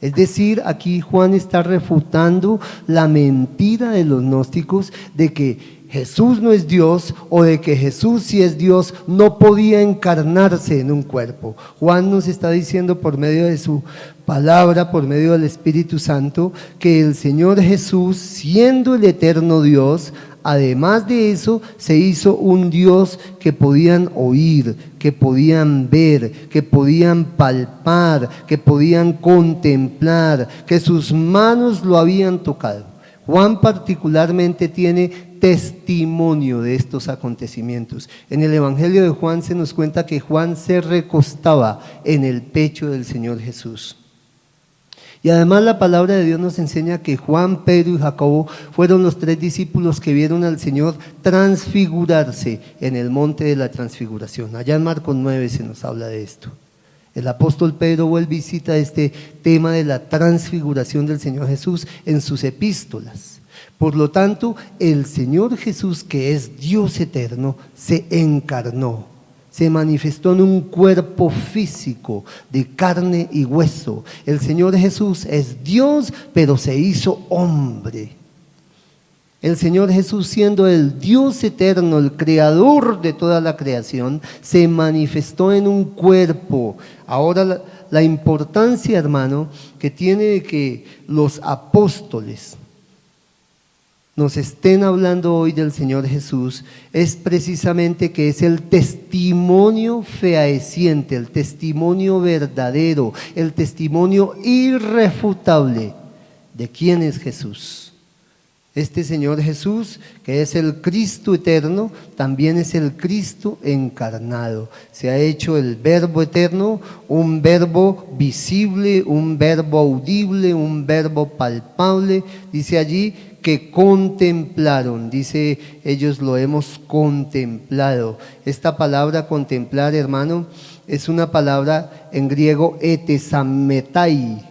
Es decir, aquí Juan está refutando la mentira de los gnósticos de que Jesús no es Dios, o de que Jesús, si es Dios, no podía encarnarse en un cuerpo. Juan nos está diciendo por medio de su palabra, por medio del Espíritu Santo, que el Señor Jesús, siendo el eterno Dios, además de eso, se hizo un Dios que podían oír, que podían ver, que podían palpar, que podían contemplar, que sus manos lo habían tocado. Juan particularmente tiene testimonio de estos acontecimientos. En el Evangelio de Juan se nos cuenta que Juan se recostaba en el pecho del Señor Jesús. Y además la palabra de Dios nos enseña que Juan, Pedro y Jacobo fueron los 3 discípulos que vieron al Señor transfigurarse en el monte de la transfiguración. Allá en Marcos 9 se nos habla de esto. El apóstol Pedro vuelve y cita este tema de la transfiguración del Señor Jesús en sus epístolas. Por lo tanto, el Señor Jesús, que es Dios eterno, se encarnó, se manifestó en un cuerpo físico de carne y hueso. El Señor Jesús es Dios, pero se hizo hombre. El Señor Jesús, siendo el Dios eterno, el creador de toda la creación, se manifestó en un cuerpo. Ahora la importancia, hermano, que tiene de que los apóstoles nos estén hablando hoy del Señor Jesús es precisamente que es el testimonio fehaciente, el testimonio verdadero, el testimonio irrefutable de quién es Jesús. Este Señor Jesús, que es el Cristo eterno, también es el Cristo encarnado. Se ha hecho el verbo eterno, un verbo visible, un verbo audible, un verbo palpable. Dice allí que contemplaron, dice ellos lo hemos contemplado. Esta palabra contemplar, hermano, es una palabra en griego etesametai,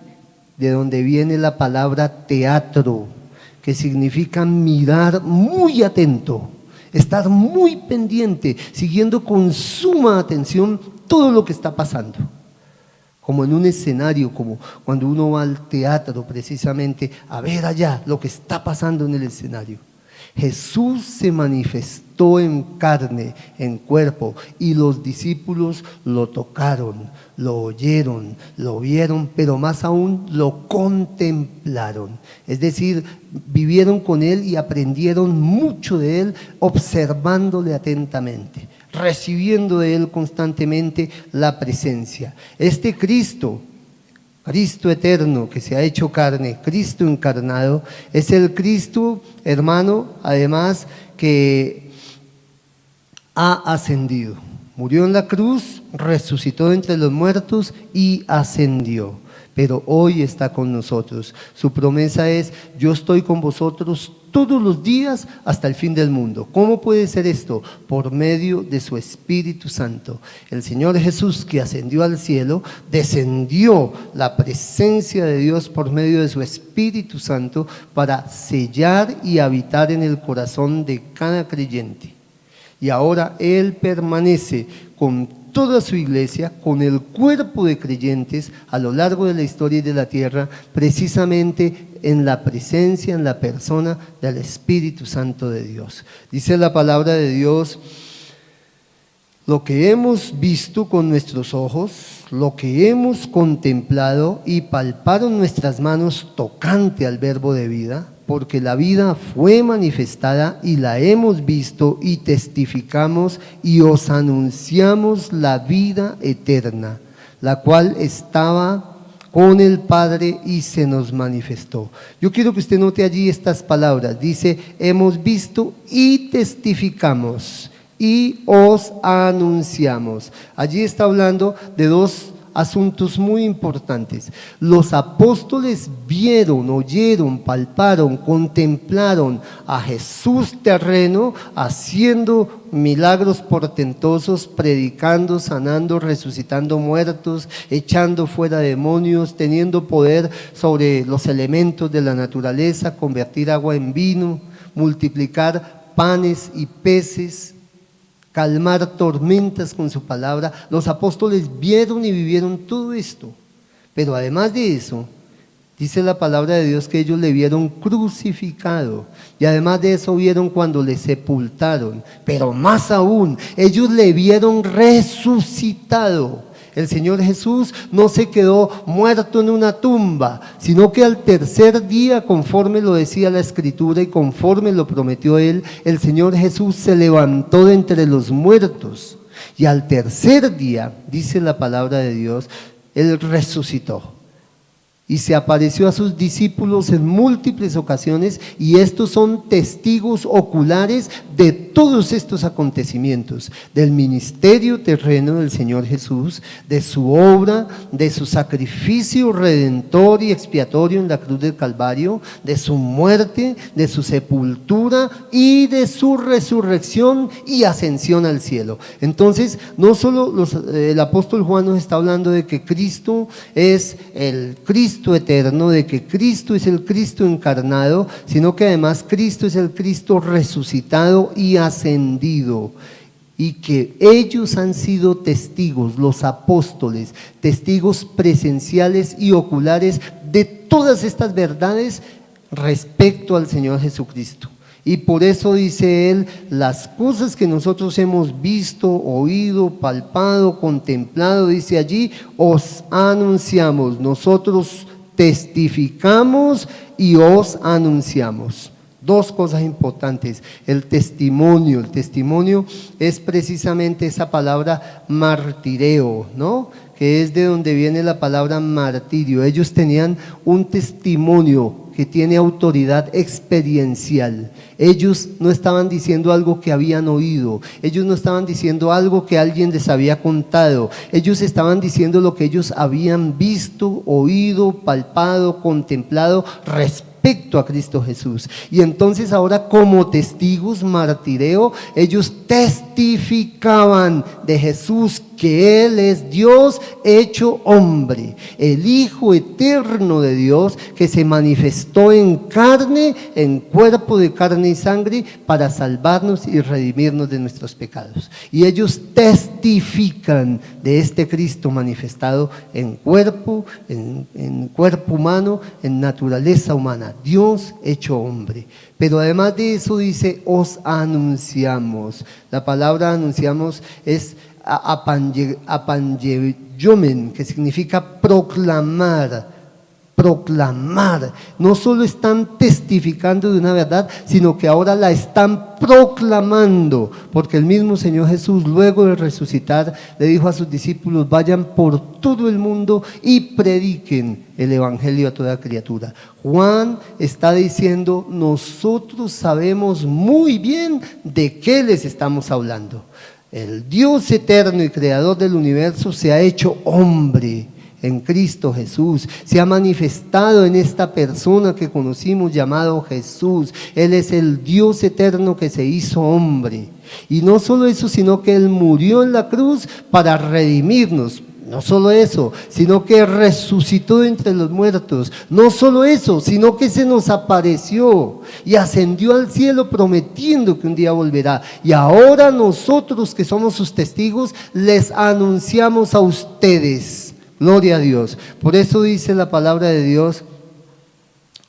de donde viene la palabra teatro, que significa mirar muy atento, estar muy pendiente, siguiendo con suma atención todo lo que está pasando. Como en un escenario, como cuando uno va al teatro precisamente a ver allá lo que está pasando en el escenario. Jesús se manifestó en carne, en cuerpo, y los discípulos lo tocaron, lo oyeron, lo vieron, pero más aún lo contemplaron. Es decir, vivieron con Él y aprendieron mucho de Él, observándole atentamente, recibiendo de Él constantemente la presencia. Este Cristo eterno que se ha hecho carne, Cristo encarnado, es el Cristo, hermano, además que ha ascendido. Murió en la cruz, resucitó entre los muertos y ascendió. Pero hoy está con nosotros. Su promesa es: yo estoy con vosotros todos los días hasta el fin del mundo. ¿Cómo puede ser esto? Por medio de su Espíritu Santo. El Señor Jesús, que ascendió al cielo, descendió la presencia de Dios por medio de su Espíritu Santo para sellar y habitar en el corazón de cada creyente. Y ahora Él permanece con toda su iglesia, con el cuerpo de creyentes a lo largo de la historia y de la tierra, precisamente en la presencia, en la persona del Espíritu Santo de Dios. Dice la palabra de Dios: lo que hemos visto con nuestros ojos, lo que hemos contemplado y palparon nuestras manos tocante al verbo de vida, porque la vida fue manifestada y la hemos visto y testificamos y os anunciamos la vida eterna, la cual estaba con el Padre y se nos manifestó. Yo quiero que usted note allí estas palabras. Dice, hemos visto y testificamos y os anunciamos. Allí está hablando de dos asuntos muy importantes. Los apóstoles vieron, oyeron, palparon, contemplaron a Jesús terreno haciendo milagros portentosos, predicando, sanando, resucitando muertos, echando fuera demonios, teniendo poder sobre los elementos de la naturaleza, convertir agua en vino, multiplicar panes y peces, calmar tormentas con su palabra. Los apóstoles vieron y vivieron todo esto, pero además de eso, dice la palabra de Dios que ellos le vieron crucificado y además de eso vieron cuando le sepultaron, pero más aún, ellos le vieron resucitado. El Señor Jesús no se quedó muerto en una tumba, sino que al tercer día, conforme lo decía la Escritura y conforme lo prometió Él, el Señor Jesús se levantó de entre los muertos. Y al tercer día, dice la palabra de Dios, Él resucitó. Y se apareció a sus discípulos en múltiples ocasiones y estos son testigos oculares de todos estos acontecimientos, del ministerio terreno del Señor Jesús, de su obra, de su sacrificio redentor y expiatorio en la cruz del Calvario, de su muerte, de su sepultura y de su resurrección y ascensión al cielo. Entonces, no solo el apóstol Juan nos está hablando de que Cristo es el Cristo eterno, de que Cristo es el Cristo encarnado, sino que además Cristo es el Cristo resucitado y ascendido, y que ellos han sido testigos, los apóstoles, testigos presenciales y oculares de todas estas verdades respecto al Señor Jesucristo. Y por eso dice él, las cosas que nosotros hemos visto, oído, palpado, contemplado, dice allí, os anunciamos, nosotros testificamos y os anunciamos. Dos cosas importantes, el testimonio es precisamente esa palabra martireo, ¿no? Que es de donde viene la palabra martirio. Ellos tenían un testimonio que tiene autoridad experiencial. Ellos no estaban diciendo algo que habían oído, ellos no estaban diciendo algo que alguien les había contado, ellos estaban diciendo lo que ellos habían visto, oído, palpado, contemplado respecto a Cristo Jesús. Y entonces ahora como testigos martireo, ellos testificaban de Jesús que Él es Dios hecho hombre, el Hijo eterno de Dios que se manifestó en carne, en cuerpo de carne y sangre para salvarnos y redimirnos de nuestros pecados. Y ellos testifican de este Cristo manifestado en cuerpo humano, en naturaleza humana, Dios hecho hombre. Pero además de eso dice, os anunciamos. La palabra anunciamos es apangeyomen, que significa proclamar. No solo están testificando de una verdad, sino que ahora la están proclamando, porque el mismo Señor Jesús, luego de resucitar, le dijo a sus discípulos, vayan por todo el mundo y prediquen el evangelio a toda criatura. Juan está diciendo, nosotros sabemos muy bien de qué les estamos hablando. El Dios eterno y creador del universo se ha hecho hombre en Cristo Jesús, se ha manifestado en esta persona que conocimos llamado Jesús. Él es el Dios eterno que se hizo hombre. Y no solo eso, sino que Él murió en la cruz para redimirnos. No solo eso, sino que resucitó entre los muertos. No solo eso, sino que se nos apareció y ascendió al cielo prometiendo que un día volverá. Y ahora nosotros que somos sus testigos, les anunciamos a ustedes. Gloria a Dios. Por eso dice la palabra de Dios,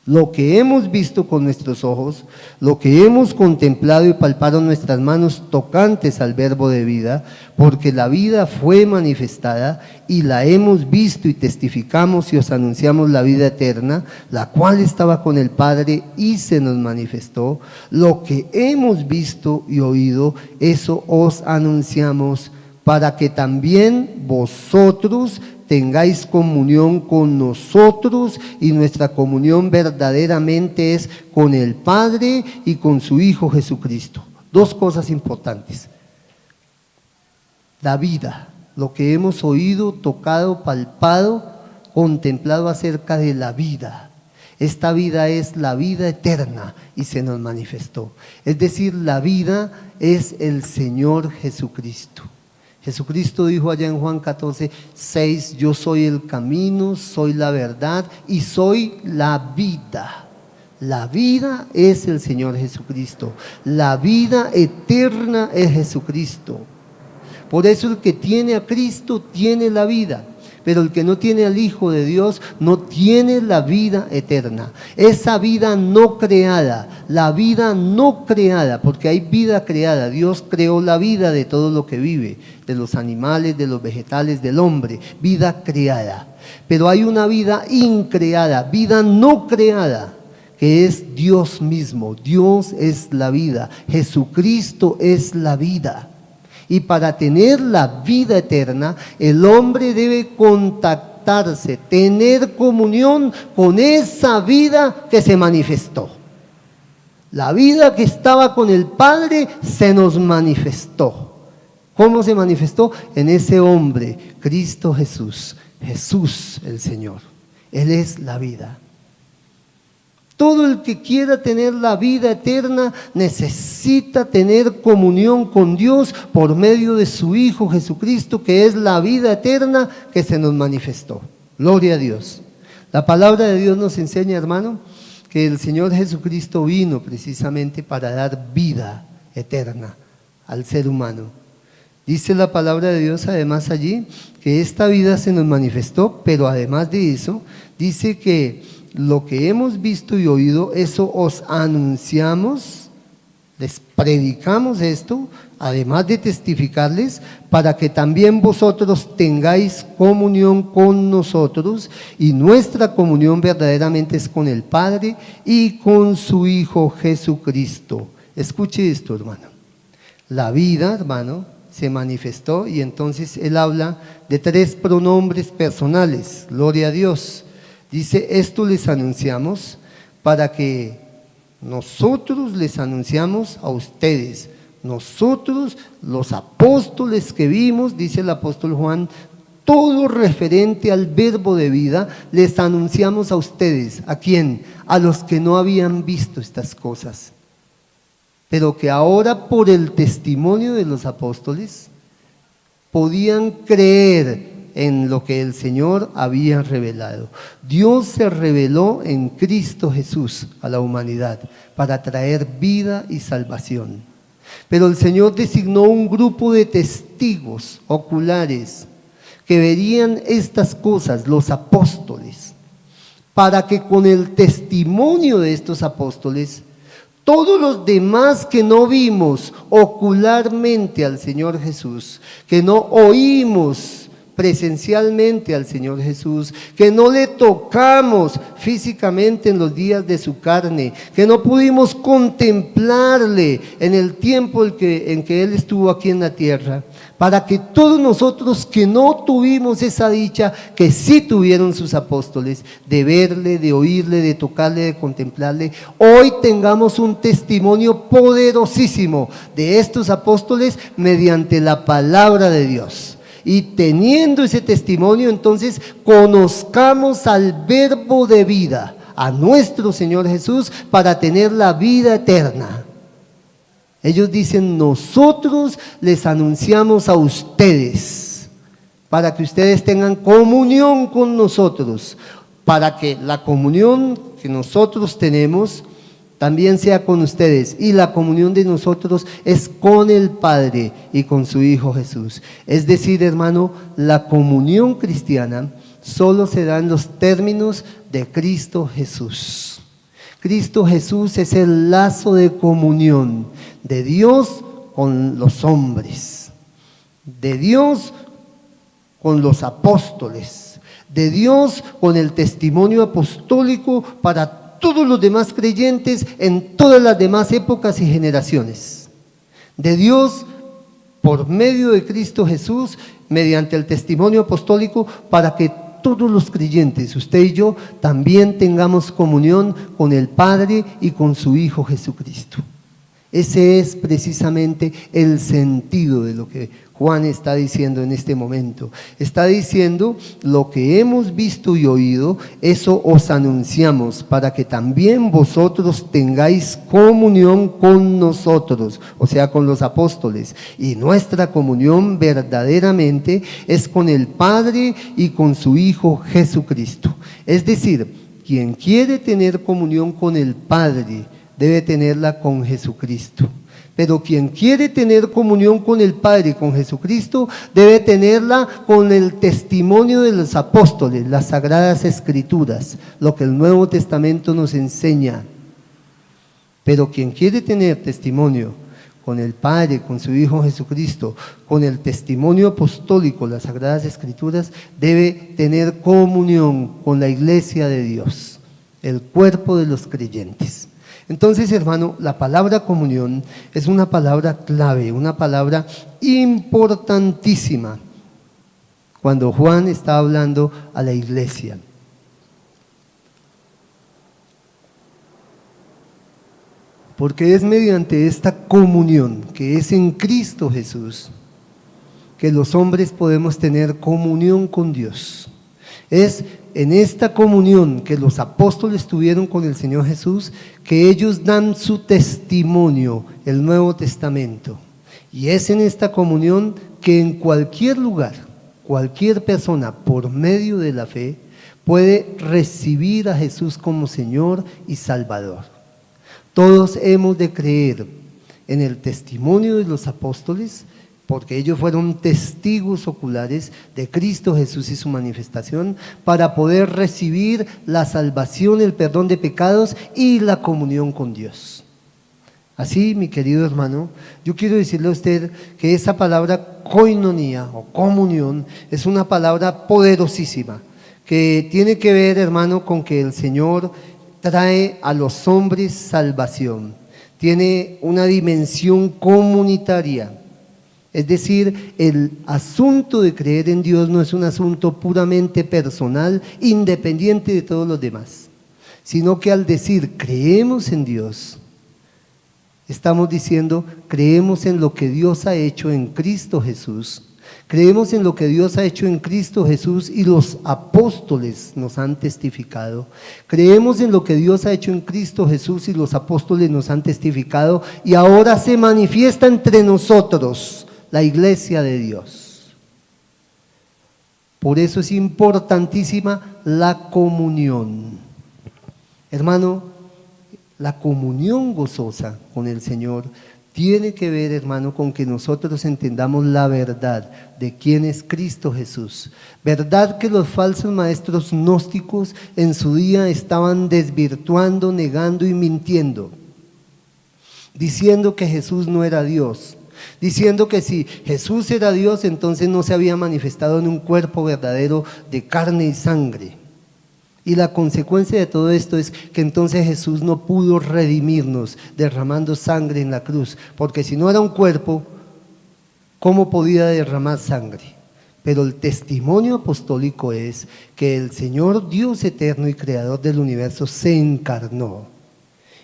Lo que hemos visto con nuestros ojos, lo que hemos contemplado y palpado nuestras manos tocantes al verbo de vida, porque la vida fue manifestada y la hemos visto y testificamos y os anunciamos la vida eterna, la cual estaba con el Padre y se nos manifestó. Lo que hemos visto y oído, eso os anunciamos, para que también vosotros tengáis comunión con nosotros, y nuestra comunión verdaderamente es con el Padre y con su Hijo Jesucristo. Dos cosas importantes: la vida, lo que hemos oído, tocado, palpado, contemplado acerca de la vida. Esta vida es la vida eterna y se nos manifestó. Es decir, la vida es el Señor Jesucristo. Jesucristo dijo allá en Juan 14:6, yo soy el camino, soy la verdad y soy la vida. La vida es el Señor Jesucristo. La vida eterna es Jesucristo. Por eso el que tiene a Cristo tiene la vida. Pero el que no tiene al Hijo de Dios no tiene la vida eterna. Esa vida no creada, la vida no creada, porque hay vida creada. Dios creó la vida de todo lo que vive, de los animales, de los vegetales, del hombre, vida creada. Pero hay una vida increada, vida no creada, que es Dios mismo. Dios es la vida, Jesucristo es la vida. Y para tener la vida eterna, el hombre debe contactarse, tener comunión con esa vida que se manifestó. La vida que estaba con el Padre se nos manifestó. ¿Cómo se manifestó? En ese hombre, Cristo Jesús, Jesús el Señor. Él es la vida. Todo el que quiera tener la vida eterna necesita tener comunión con Dios por medio de su Hijo Jesucristo, que es la vida eterna que se nos manifestó. Gloria a Dios. La palabra de Dios nos enseña, hermano, que el Señor Jesucristo vino precisamente para dar vida eterna al ser humano. Dice la palabra de Dios además allí que esta vida se nos manifestó, pero además de eso, dice que lo que hemos visto y oído, eso os anunciamos, les predicamos esto, además de testificarles, para que también vosotros tengáis comunión con nosotros, y nuestra comunión verdaderamente es con el Padre y con su Hijo Jesucristo. Escuche esto, hermano. La vida, hermano, se manifestó, y entonces él habla de 3 pronombres personales. Gloria a Dios. Dice, esto les anunciamos para que nosotros les anunciamos a ustedes. Nosotros, los apóstoles que vimos, dice el apóstol Juan, todo referente al verbo de vida, les anunciamos a ustedes. ¿A quién? A los que no habían visto estas cosas, pero que ahora por el testimonio de los apóstoles podían creer en lo que el Señor había revelado. Dios se reveló en Cristo Jesús a la humanidad para traer vida y salvación. Pero el Señor designó un grupo de testigos oculares que verían estas cosas, los apóstoles, para que con el testimonio de estos apóstoles, todos los demás que no vimos ocularmente al Señor Jesús, que no oímos presencialmente al Señor Jesús, que no le tocamos físicamente en los días de su carne, que no pudimos contemplarle en el tiempo en que Él estuvo aquí en la tierra, para que todos nosotros que no tuvimos esa dicha, que sí tuvieron sus apóstoles, de verle, de oírle, de tocarle, de contemplarle, hoy tengamos un testimonio poderosísimo de estos apóstoles mediante la palabra de Dios. Y teniendo ese testimonio, entonces conozcamos al verbo de vida, a nuestro Señor Jesús, para tener la vida eterna. Ellos dicen, nosotros les anunciamos a ustedes, para que ustedes tengan comunión con nosotros, para que la comunión que nosotros tenemos también sea con ustedes, y la comunión de nosotros es con el Padre y con su Hijo Jesús. Es decir, hermano, la comunión cristiana solo se da en los términos de Cristo Jesús. Cristo Jesús es el lazo de comunión de Dios con los hombres, de Dios con los apóstoles, de Dios con el testimonio apostólico para todos los demás creyentes en todas las demás épocas y generaciones. De Dios por medio de Cristo Jesús, mediante el testimonio apostólico, para que todos los creyentes, usted y yo, también tengamos comunión con el Padre y con su Hijo Jesucristo. Ese es precisamente el sentido de lo que Juan está diciendo en este momento. Está diciendo: lo que hemos visto y oído, eso os anunciamos, para que también vosotros tengáis comunión con nosotros, o sea, con los apóstoles. Y nuestra comunión verdaderamente es con el Padre y con su Hijo Jesucristo. Es decir, quien quiere tener comunión con el Padre debe tenerla con Jesucristo. Pero quien quiere tener comunión con el Padre y con Jesucristo debe tenerla con el testimonio de los apóstoles, las Sagradas Escrituras, lo que el Nuevo Testamento nos enseña. Pero quien quiere tener testimonio con el Padre, con su Hijo Jesucristo, con el testimonio apostólico, las Sagradas Escrituras, debe tener comunión con la Iglesia de Dios, el cuerpo de los creyentes. Entonces, hermano, la palabra comunión es una palabra clave, una palabra importantísima cuando Juan está hablando a la iglesia. Porque es mediante esta comunión que es en Cristo Jesús que los hombres podemos tener comunión con Dios. Es en esta comunión que los apóstoles tuvieron con el Señor Jesús que ellos dan su testimonio, el Nuevo Testamento. Y es en esta comunión que en cualquier lugar, cualquier persona por medio de la fe puede recibir a Jesús como Señor y Salvador. Todos hemos de creer en el testimonio de los apóstoles, porque ellos fueron testigos oculares de Cristo Jesús y su manifestación, para poder recibir la salvación, el perdón de pecados y la comunión con Dios. Así, mi querido hermano, yo quiero decirle a usted que esa palabra koinonía o comunión es una palabra poderosísima, que tiene que ver, hermano, con que el Señor trae a los hombres salvación. Tiene una dimensión comunitaria. Es decir, el asunto de creer en Dios no es un asunto puramente personal, independiente de todos los demás, sino que al decir creemos en Dios, estamos diciendo creemos en lo que Dios ha hecho en Cristo Jesús, creemos en lo que Dios ha hecho en Cristo Jesús y los apóstoles nos han testificado, creemos en lo que Dios ha hecho en Cristo Jesús y los apóstoles nos han testificado, y ahora se manifiesta entre nosotros la iglesia de Dios. Por eso es importantísima la comunión. Hermano, la comunión gozosa con el Señor tiene que ver, hermano, con que nosotros entendamos la verdad de quién es Cristo Jesús. Verdad que los falsos maestros gnósticos en su día estaban desvirtuando, negando y mintiendo, diciendo que Jesús no era Dios, diciendo que si Jesús era Dios, entonces no se había manifestado en un cuerpo verdadero de carne y sangre. Y la consecuencia de todo esto es que entonces Jesús no pudo redimirnos derramando sangre en la cruz, porque si no era un cuerpo, ¿cómo podía derramar sangre? Pero el testimonio apostólico es que el Señor Dios eterno y creador del universo se encarnó,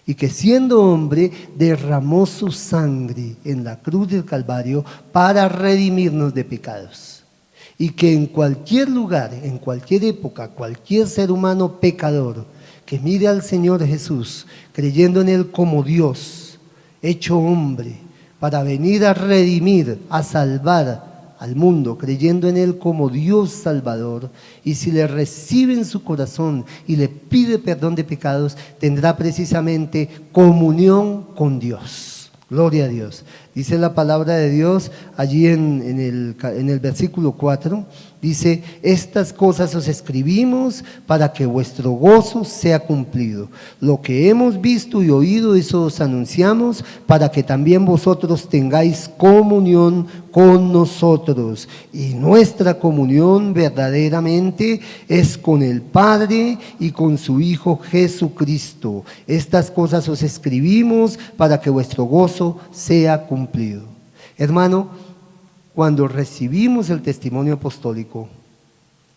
y que siendo hombre derramó su sangre en la cruz del Calvario para redimirnos de pecados. Y que en cualquier lugar, en cualquier época, cualquier ser humano pecador que mire al Señor Jesús, creyendo en Él como Dios, hecho hombre, para venir a redimir, a salvar al mundo, creyendo en Él como Dios Salvador, y si le recibe en su corazón y le pide perdón de pecados, tendrá precisamente comunión con Dios. Gloria a Dios. Dice la palabra de Dios allí en el versículo 4, dice: estas cosas os escribimos para que vuestro gozo sea cumplido. Lo que hemos visto y oído, eso os anunciamos, para que también vosotros tengáis comunión con nosotros. Y nuestra comunión verdaderamente es con el Padre y con su Hijo Jesucristo. Estas cosas os escribimos para que vuestro gozo sea cumplido. Hermano, cuando recibimos el testimonio apostólico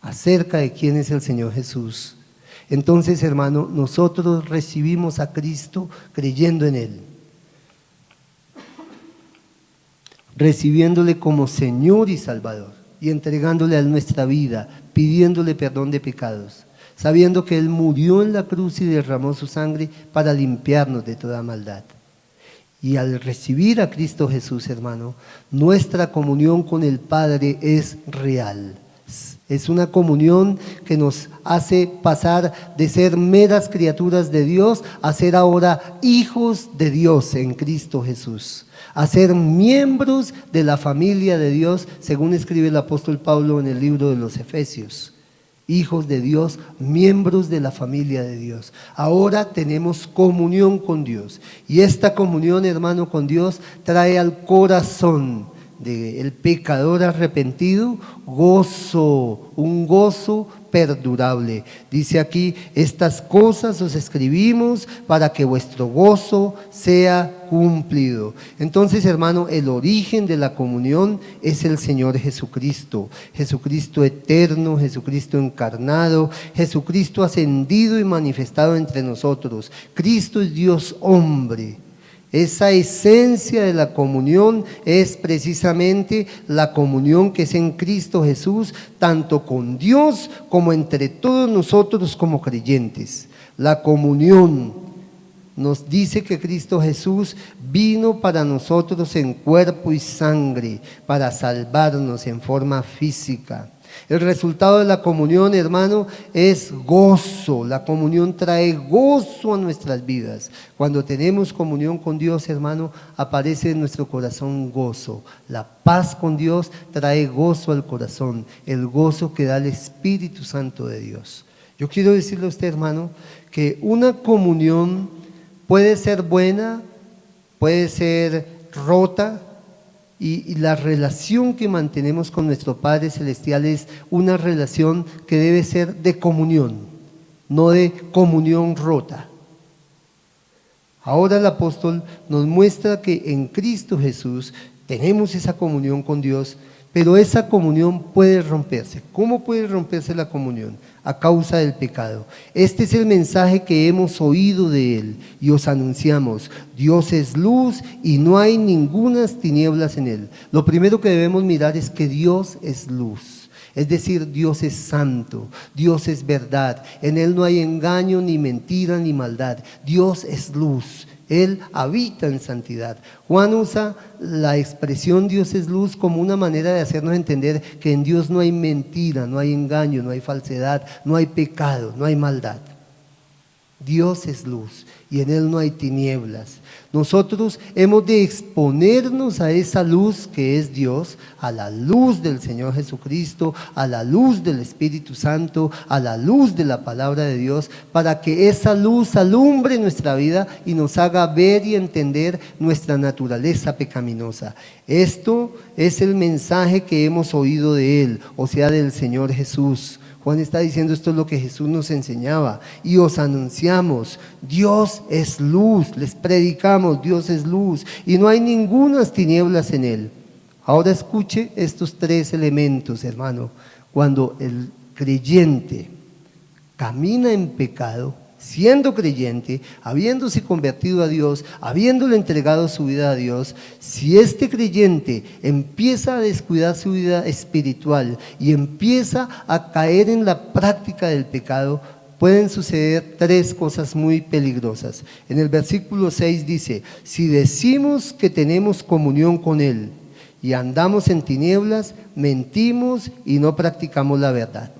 acerca de quién es el Señor Jesús, entonces, hermano, nosotros recibimos a Cristo creyendo en Él, recibiéndole como Señor y Salvador y entregándole a nuestra vida, pidiéndole perdón de pecados, sabiendo que Él murió en la cruz y derramó su sangre para limpiarnos de toda maldad. Y al recibir a Cristo Jesús, hermano, nuestra comunión con el Padre es real. Es una comunión que nos hace pasar de ser meras criaturas de Dios a ser ahora hijos de Dios en Cristo Jesús, a ser miembros de la familia de Dios, según escribe el apóstol Pablo en el libro de los Efesios. Hijos de Dios, miembros de la familia de Dios. Ahora tenemos comunión con Dios. Y esta comunión, hermano, con Dios trae al corazón del pecador arrepentido gozo, un gozo perdurable. Dice aquí: estas cosas os escribimos para que vuestro gozo sea cumplido. Entonces, hermano, el origen de la comunión es el Señor Jesucristo, Jesucristo eterno, Jesucristo encarnado, Jesucristo ascendido y manifestado entre nosotros. Cristo es Dios hombre. Esa esencia de la comunión es precisamente la comunión que es en Cristo Jesús, tanto con Dios como entre todos nosotros como creyentes. La comunión nos dice que Cristo Jesús vino para nosotros en cuerpo y sangre, para salvarnos en forma física. El resultado de la comunión, hermano, es gozo. La comunión trae gozo a nuestras vidas. Cuando tenemos comunión con Dios, hermano, aparece en nuestro corazón gozo. La paz con Dios trae gozo al corazón, el gozo que da el Espíritu Santo de Dios. Yo quiero decirle a usted, hermano, que una comunión puede ser buena, puede ser rota, y la relación que mantenemos con nuestro Padre Celestial es una relación que debe ser de comunión, no de comunión rota. Ahora el apóstol nos muestra que en Cristo Jesús tenemos esa comunión con Dios, pero esa comunión puede romperse. ¿Cómo puede romperse la comunión? A causa del pecado. Este es el mensaje que hemos oído de Él y os anunciamos: Dios es luz y no hay ningunas tinieblas en Él. Lo primero que debemos mirar es que Dios es luz. Es decir, Dios es santo, Dios es verdad, en Él no hay engaño, ni mentira, ni maldad. Dios es luz, Él habita en santidad. Juan usa la expresión Dios es luz como una manera de hacernos entender que en Dios no hay mentira, no hay engaño, no hay falsedad, no hay pecado, no hay maldad. Dios es luz y en Él no hay tinieblas. Nosotros hemos de exponernos a esa luz que es Dios, a la luz del Señor Jesucristo, a la luz del Espíritu Santo, a la luz de la palabra de Dios, para que esa luz alumbre nuestra vida y nos haga ver y entender nuestra naturaleza pecaminosa. Esto es el mensaje que hemos oído de Él, o sea, del Señor Jesús. Juan está diciendo: esto es lo que Jesús nos enseñaba y os anunciamos: Dios es luz. Les predicamos: Dios es luz y no hay ningunas tinieblas en Él. Ahora escuche estos tres elementos, hermano. Cuando el creyente camina en pecado, siendo creyente, habiéndose convertido a Dios, habiéndole entregado su vida a Dios, si este creyente empieza a descuidar su vida espiritual y empieza a caer en la práctica del pecado, pueden suceder tres cosas muy peligrosas. En el versículo 6 dice: si decimos que tenemos comunión con Él y andamos en tinieblas, mentimos y no practicamos la verdad.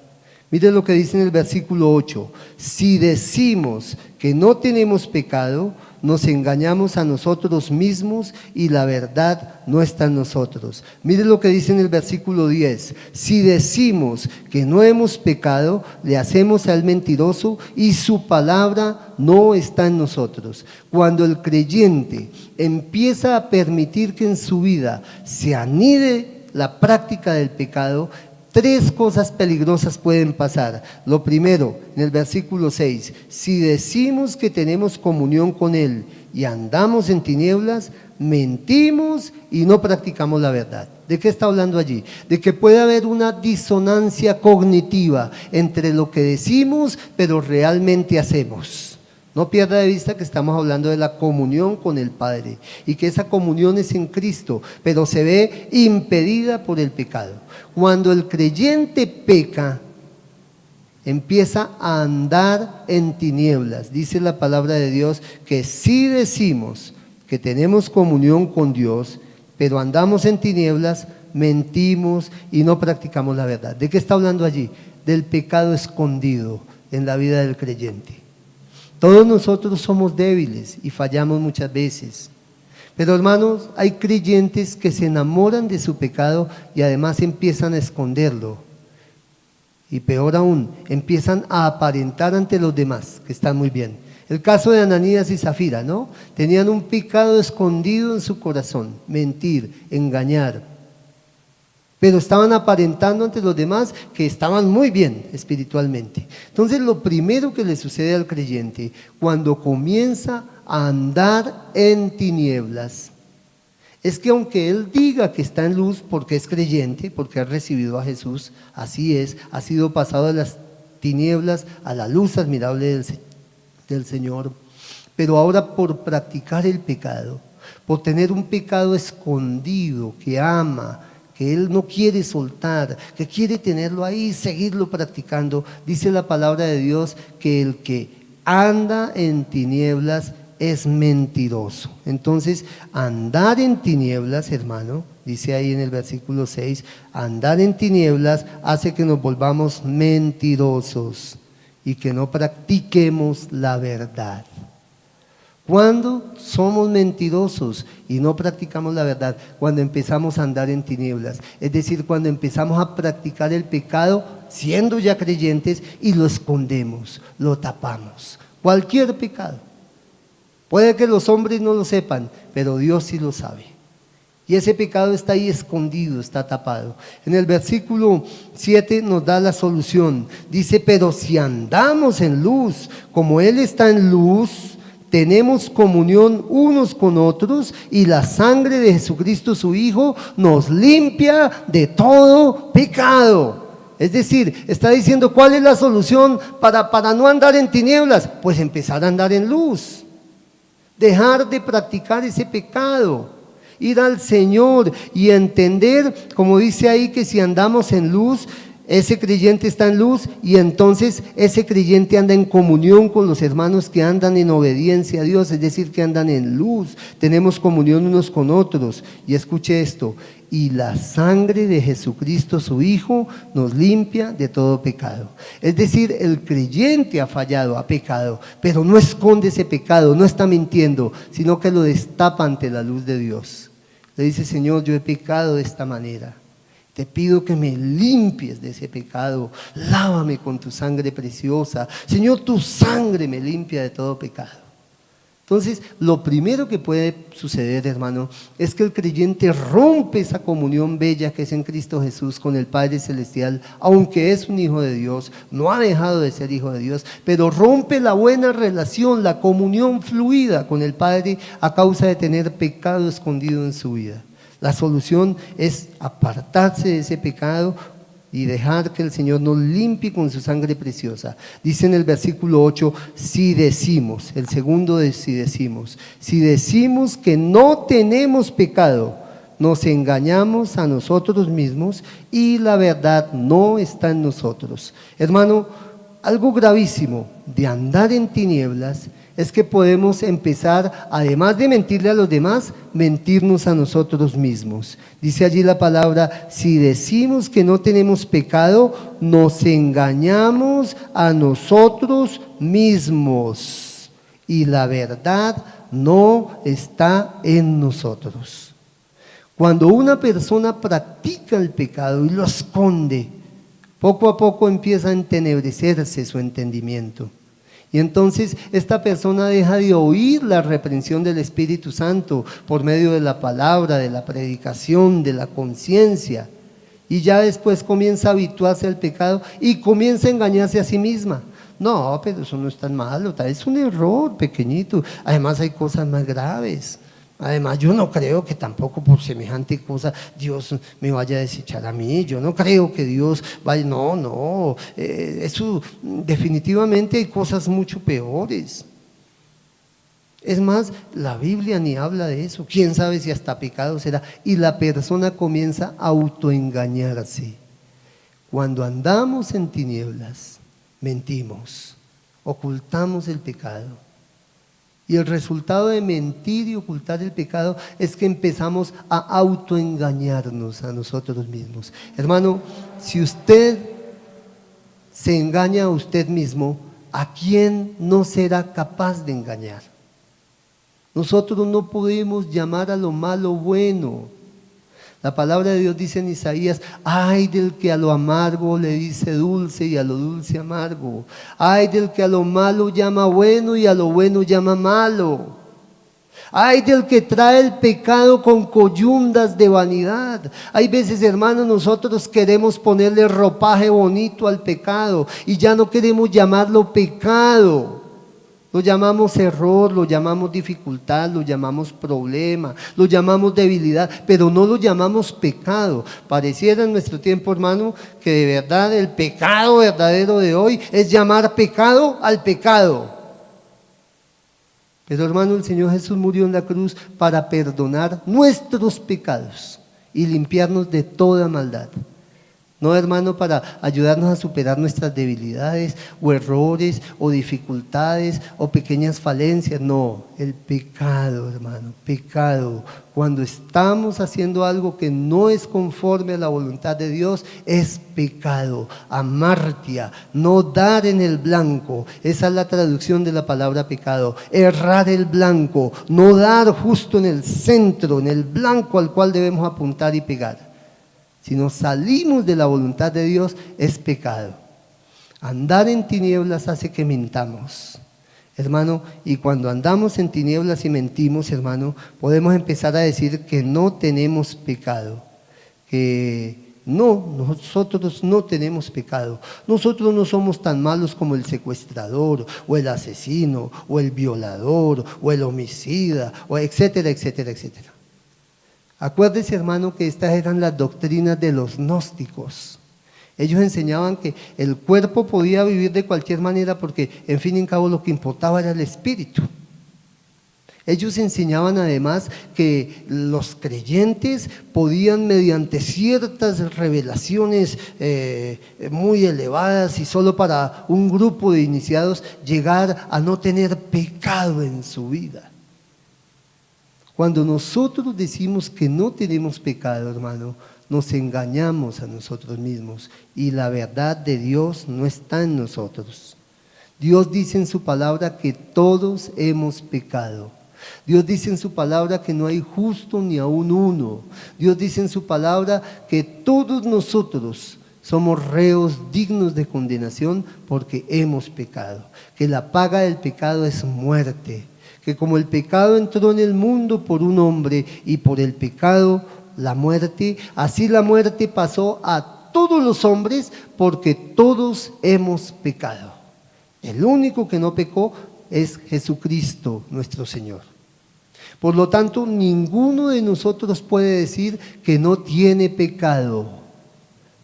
Mire lo que dice en el versículo 8: si decimos que no tenemos pecado, nos engañamos a nosotros mismos y la verdad no está en nosotros. Mire lo que dice en el versículo 10, si decimos que no hemos pecado, le hacemos al mentiroso y su palabra no está en nosotros. Cuando el creyente empieza a permitir que en su vida se anide la práctica del pecado, tres cosas peligrosas pueden pasar. Lo primero, en el versículo 6, si decimos que tenemos comunión con Él y andamos en tinieblas, mentimos y no practicamos la verdad. ¿De qué está hablando allí? De que puede haber una disonancia cognitiva entre lo que decimos, pero realmente hacemos. No pierda de vista que estamos hablando de la comunión con el Padre y que esa comunión es en Cristo, pero se ve impedida por el pecado. Cuando el creyente peca, empieza a andar en tinieblas. Dice la palabra de Dios que si decimos que tenemos comunión con Dios, pero andamos en tinieblas, mentimos y no practicamos la verdad. ¿De qué está hablando allí? Del pecado escondido en la vida del creyente. Todos nosotros somos débiles y fallamos muchas veces. Pero hermanos, hay creyentes que se enamoran de su pecado y además empiezan a esconderlo. Y peor aún, empiezan a aparentar ante los demás que están muy bien. El caso de Ananías y Zafira, ¿no? Tenían un pecado escondido en su corazón, mentir, engañar. Pero estaban aparentando ante los demás que estaban muy bien espiritualmente. Entonces lo primero que le sucede al creyente cuando comienza a andar en tinieblas es que aunque él diga que está en luz porque es creyente, porque ha recibido a Jesús, así es, ha sido pasado de las tinieblas a la luz admirable del Señor, pero ahora por practicar el pecado, por tener un pecado escondido que ama, que él no quiere soltar, que quiere tenerlo ahí, seguirlo practicando, dice la palabra de Dios que el que anda en tinieblas es mentiroso. Entonces, andar en tinieblas, hermano, dice ahí en el versículo 6, andar en tinieblas hace que nos volvamos mentirosos y que no practiquemos la verdad. ¿Cuándo somos mentirosos y no practicamos la verdad? Cuando empezamos a andar en tinieblas, es decir, cuando empezamos a practicar el pecado siendo ya creyentes y lo escondemos, lo tapamos. Cualquier pecado. Puede que los hombres no lo sepan, pero Dios sí lo sabe. Y ese pecado está ahí escondido, está tapado. En el versículo 7 nos da la solución. Dice, pero si andamos en luz, como Él está en luz, tenemos comunión unos con otros y la sangre de Jesucristo su Hijo nos limpia de todo pecado. Es decir, está diciendo, ¿cuál es la solución para no andar en tinieblas? Pues empezar a andar en luz, dejar de practicar ese pecado, ir al Señor y entender, como dice ahí, que si andamos en luz, ese creyente está en luz y entonces ese creyente anda en comunión con los hermanos que andan en obediencia a Dios, es decir, que andan en luz, tenemos comunión unos con otros. Y escuche esto, y la sangre de Jesucristo su Hijo nos limpia de todo pecado. Es decir, el creyente ha fallado, ha pecado, pero no esconde ese pecado, no está mintiendo, sino que lo destapa ante la luz de Dios. Le dice, Señor, yo he pecado de esta manera. Te pido que me limpies de ese pecado, lávame con tu sangre preciosa. Señor, tu sangre me limpia de todo pecado. Entonces, lo primero que puede suceder, hermano, es que el creyente rompe esa comunión bella que es en Cristo Jesús con el Padre Celestial, aunque es un hijo de Dios, no ha dejado de ser hijo de Dios, pero rompe la buena relación, la comunión fluida con el Padre a causa de tener pecado escondido en su vida. La solución es apartarse de ese pecado y dejar que el Señor nos limpie con su sangre preciosa. Dice en el versículo 8, si decimos, el segundo de si decimos que no tenemos pecado, nos engañamos a nosotros mismos y la verdad no está en nosotros. Hermano, algo gravísimo de andar en tinieblas es que podemos empezar, además de mentirle a los demás, mentirnos a nosotros mismos. Dice allí la palabra, si decimos que no tenemos pecado, nos engañamos a nosotros mismos y la verdad no está en nosotros. Cuando una persona practica el pecado y lo esconde, poco a poco empieza a entenebrecerse su entendimiento. Y entonces esta persona deja de oír la reprensión del Espíritu Santo por medio de la palabra, de la predicación, de la conciencia. Y ya después comienza a habituarse al pecado y comienza a engañarse a sí misma. No, pero eso no es tan malo, es un error pequeñito. Además hay cosas más graves. Además yo no creo que tampoco por semejante cosa Dios me vaya a desechar a mí. Yo no creo que Dios vaya, no, eso definitivamente hay cosas mucho peores. Es más, la Biblia ni habla de eso. ¿Quién sabe si hasta pecado será? Y la persona comienza a autoengañarse. Cuando andamos en tinieblas, mentimos, ocultamos el pecado. Y el resultado de mentir y ocultar el pecado es que empezamos a autoengañarnos a nosotros mismos. Hermano, si usted se engaña a usted mismo, ¿a quién no será capaz de engañar? Nosotros no podemos llamar a lo malo bueno. La palabra de Dios dice en Isaías: ay del que a lo amargo le dice dulce y a lo dulce amargo. Ay del que a lo malo llama bueno y a lo bueno llama malo. Ay del que trae el pecado con coyundas de vanidad. Hay veces, hermanos, nosotros queremos ponerle ropaje bonito al pecado y ya no queremos llamarlo pecado. Lo llamamos error, lo llamamos dificultad, lo llamamos problema, lo llamamos debilidad, pero no lo llamamos pecado. Pareciera en nuestro tiempo, hermano, que de verdad el pecado verdadero de hoy es llamar pecado al pecado. Pero, hermano, el Señor Jesús murió en la cruz para perdonar nuestros pecados y limpiarnos de toda maldad. No, hermano, para ayudarnos a superar nuestras debilidades o errores o dificultades o pequeñas falencias. No, el pecado, hermano, pecado. Cuando estamos haciendo algo que no es conforme a la voluntad de Dios, es pecado. Amartia, no dar en el blanco. Esa es la traducción de la palabra pecado. Errar el blanco, no dar justo en el centro, en el blanco al cual debemos apuntar y pegar. Si nos salimos de la voluntad de Dios, es pecado. Andar en tinieblas hace que mentamos, hermano, y cuando andamos en tinieblas y mentimos, hermano, podemos empezar a decir que no tenemos pecado, que no, nosotros no tenemos pecado. Nosotros no somos tan malos como el secuestrador, o el asesino, o el violador, o el homicida, o etcétera, etcétera, etcétera. Acuérdese, hermano, que estas eran las doctrinas de los gnósticos. Ellos enseñaban que el cuerpo podía vivir de cualquier manera porque, en fin y en cabo, lo que importaba era el espíritu. Ellos enseñaban además que los creyentes podían, mediante ciertas revelaciones muy elevadas y solo para un grupo de iniciados, llegar a no tener pecado en su vida. Cuando nosotros decimos que no tenemos pecado, hermano, nos engañamos a nosotros mismos y la verdad de Dios no está en nosotros. Dios dice en su palabra que todos hemos pecado. Dios dice en su palabra que no hay justo ni aun uno. Dios dice en su palabra que todos nosotros somos reos dignos de condenación porque hemos pecado, que la paga del pecado es muerte. Que como el pecado entró en el mundo por un hombre y por el pecado la muerte, así la muerte pasó a todos los hombres porque todos hemos pecado. El único que no pecó es Jesucristo nuestro Señor. Por lo tanto, ninguno de nosotros puede decir que no tiene pecado.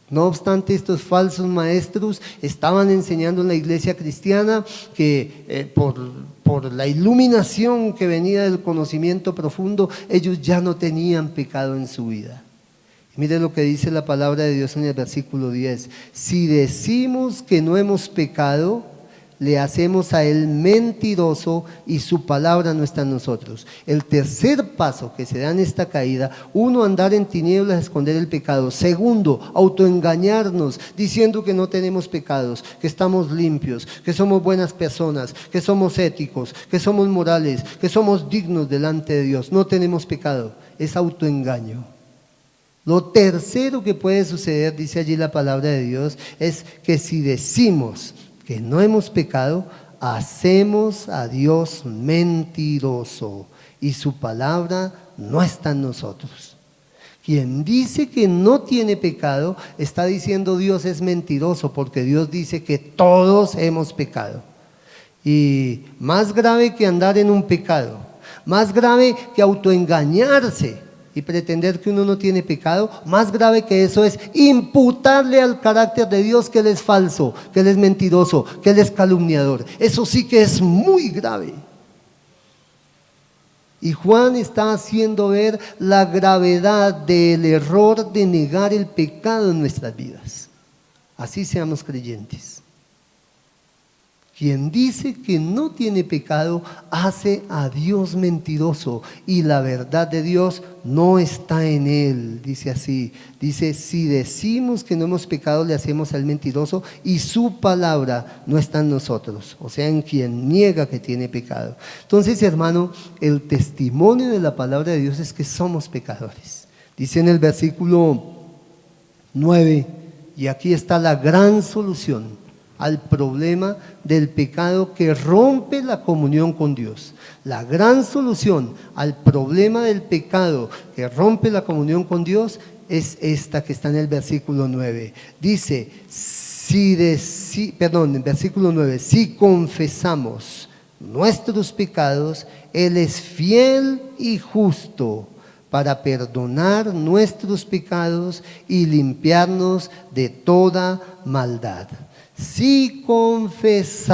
No obstante, estos falsos maestros estaban enseñando en la iglesia cristiana que por la iluminación que venía del conocimiento profundo, ellos ya no tenían pecado en su vida. Mire lo que dice la palabra de Dios en el versículo 10. Si decimos que no hemos pecado, le hacemos a él mentiroso y su palabra no está en nosotros. El tercer paso que se da en esta caída: uno, andar en tinieblas, esconder el pecado. Segundo, autoengañarnos diciendo que no tenemos pecados, que estamos limpios, que somos buenas personas, que somos éticos, que somos morales, que somos dignos delante de Dios. No tenemos pecado, es autoengaño. Lo tercero que puede suceder, dice allí la palabra de Dios, es que si decimos que no hemos pecado, hacemos a Dios mentiroso y su palabra no está en nosotros. Quien dice que no tiene pecado está diciendo Dios es mentiroso, porque Dios dice que todos hemos pecado. Y más grave que andar en un pecado, más grave que autoengañarse y pretender que uno no tiene pecado, más grave que eso es imputarle al carácter de Dios que Él es falso, que Él es mentiroso, que Él es calumniador. Eso sí que es muy grave. Y Juan está haciendo ver la gravedad del error de negar el pecado en nuestras vidas. Así seamos creyentes. Quien dice que no tiene pecado hace a Dios mentiroso y la verdad de Dios no está en él. Dice así, dice: si decimos que no hemos pecado, le hacemos al mentiroso y su palabra no está en nosotros, o sea, en quien niega que tiene pecado. Entonces, hermano, el testimonio de la palabra de Dios es que somos pecadores. Dice en el versículo 9, y aquí está la gran solución al problema del pecado que rompe la comunión con Dios. La gran solución al problema del pecado que rompe la comunión con Dios es esta que está en el versículo 9. Dice, en versículo 9, si confesamos nuestros pecados, Él es fiel y justo para perdonar nuestros pecados y limpiarnos de toda maldad. Si confesamos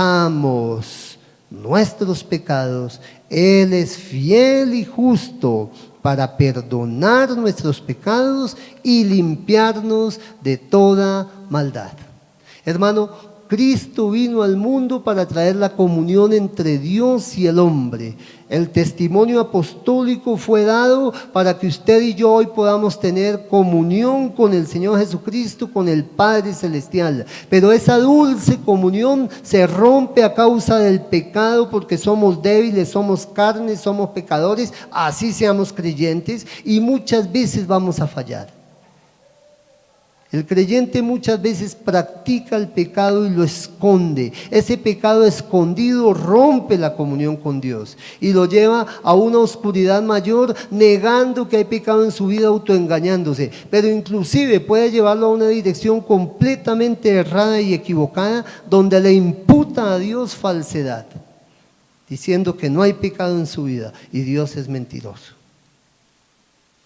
nuestros pecados, Él es fiel y justo para perdonar nuestros pecados y limpiarnos de toda maldad. Hermano, Cristo vino al mundo para traer la comunión entre Dios y el hombre. El testimonio apostólico fue dado para que usted y yo hoy podamos tener comunión con el Señor Jesucristo, con el Padre Celestial. Pero esa dulce comunión se rompe a causa del pecado, porque somos débiles, somos carne, somos pecadores, así seamos creyentes, y muchas veces vamos a fallar. El creyente muchas veces practica el pecado y lo esconde. Ese pecado escondido rompe la comunión con Dios y lo lleva a una oscuridad mayor, negando que hay pecado en su vida, autoengañándose. Pero inclusive puede llevarlo a una dirección completamente errada y equivocada, donde le imputa a Dios falsedad, diciendo que no hay pecado en su vida y Dios es mentiroso.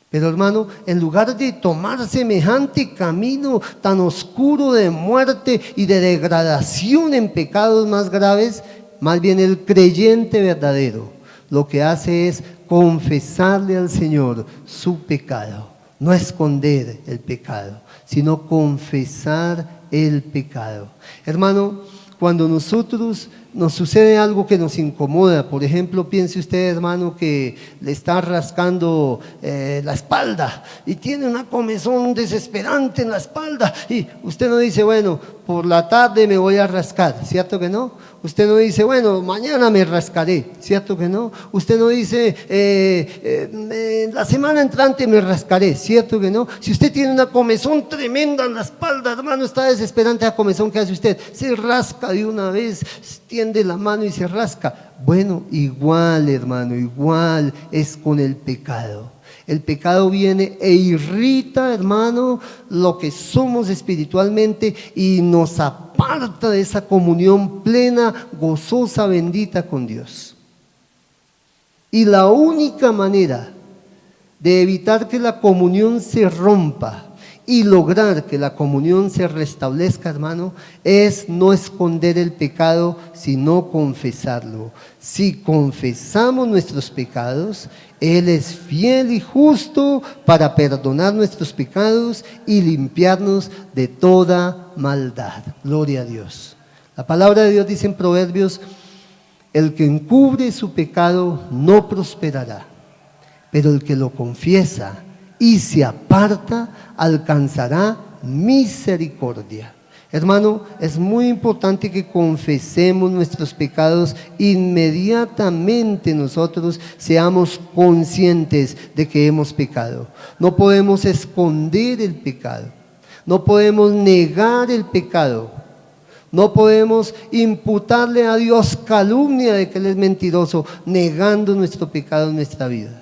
Pero hermano, en lugar de tomar semejante camino tan oscuro de muerte y de degradación en pecados más graves, más bien el creyente verdadero lo que hace es confesarle al Señor su pecado, no esconder el pecado, sino confesar el pecado. Hermano, cuando nosotros nos sucede algo que nos incomoda, por ejemplo, piense usted, hermano, que le está rascando la espalda y tiene una comezón desesperante en la espalda, y usted no dice, bueno, por la tarde me voy a rascar, ¿cierto que no? Usted no dice, bueno, mañana me rascaré, ¿cierto que no? Usted no dice, la semana entrante me rascaré, ¿cierto que no? Si usted tiene una comezón tremenda en la espalda, hermano, está desesperante la comezón, ¿qué hace usted? Se rasca de una vez, tiende la mano y se rasca. Bueno, igual, hermano, igual es con el pecado. El pecado viene e irrita, hermano, lo que somos espiritualmente y nos aparta de esa comunión plena, gozosa, bendita con Dios. Y la única manera de evitar que la comunión se rompa y lograr que la comunión se restablezca, hermano, es no esconder el pecado, sino confesarlo. Si confesamos nuestros pecados, Él es fiel y justo para perdonar nuestros pecados y limpiarnos de toda maldad. Gloria a Dios. La palabra de Dios dice en Proverbios: el que encubre su pecado no prosperará, pero el que lo confiesa y se aparta alcanzará misericordia. Hermano, es muy importante que confesemos nuestros pecados inmediatamente. Nosotros seamos conscientes de que hemos pecado. No podemos esconder el pecado, no podemos negar el pecado, no podemos imputarle a Dios calumnia de que Él es mentiroso, negando nuestro pecado en nuestra vida.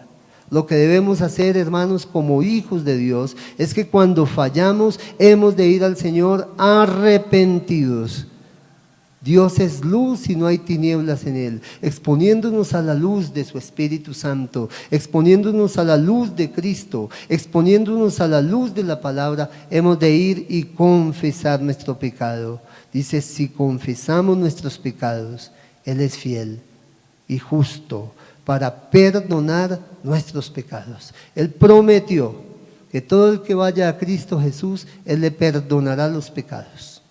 Lo que debemos hacer, hermanos, como hijos de Dios, es que cuando fallamos hemos de ir al Señor arrepentidos. Dios es luz y no hay tinieblas en Él, exponiéndonos a la luz de su Espíritu Santo, exponiéndonos a la luz de Cristo, exponiéndonos a la luz de la palabra. Hemos de ir y confesar nuestro pecado. Dice: si confesamos nuestros pecados, Él es fiel y justo para perdonar nuestros pecados. Él prometió que todo el que vaya a Cristo Jesús, Él le perdonará los pecados.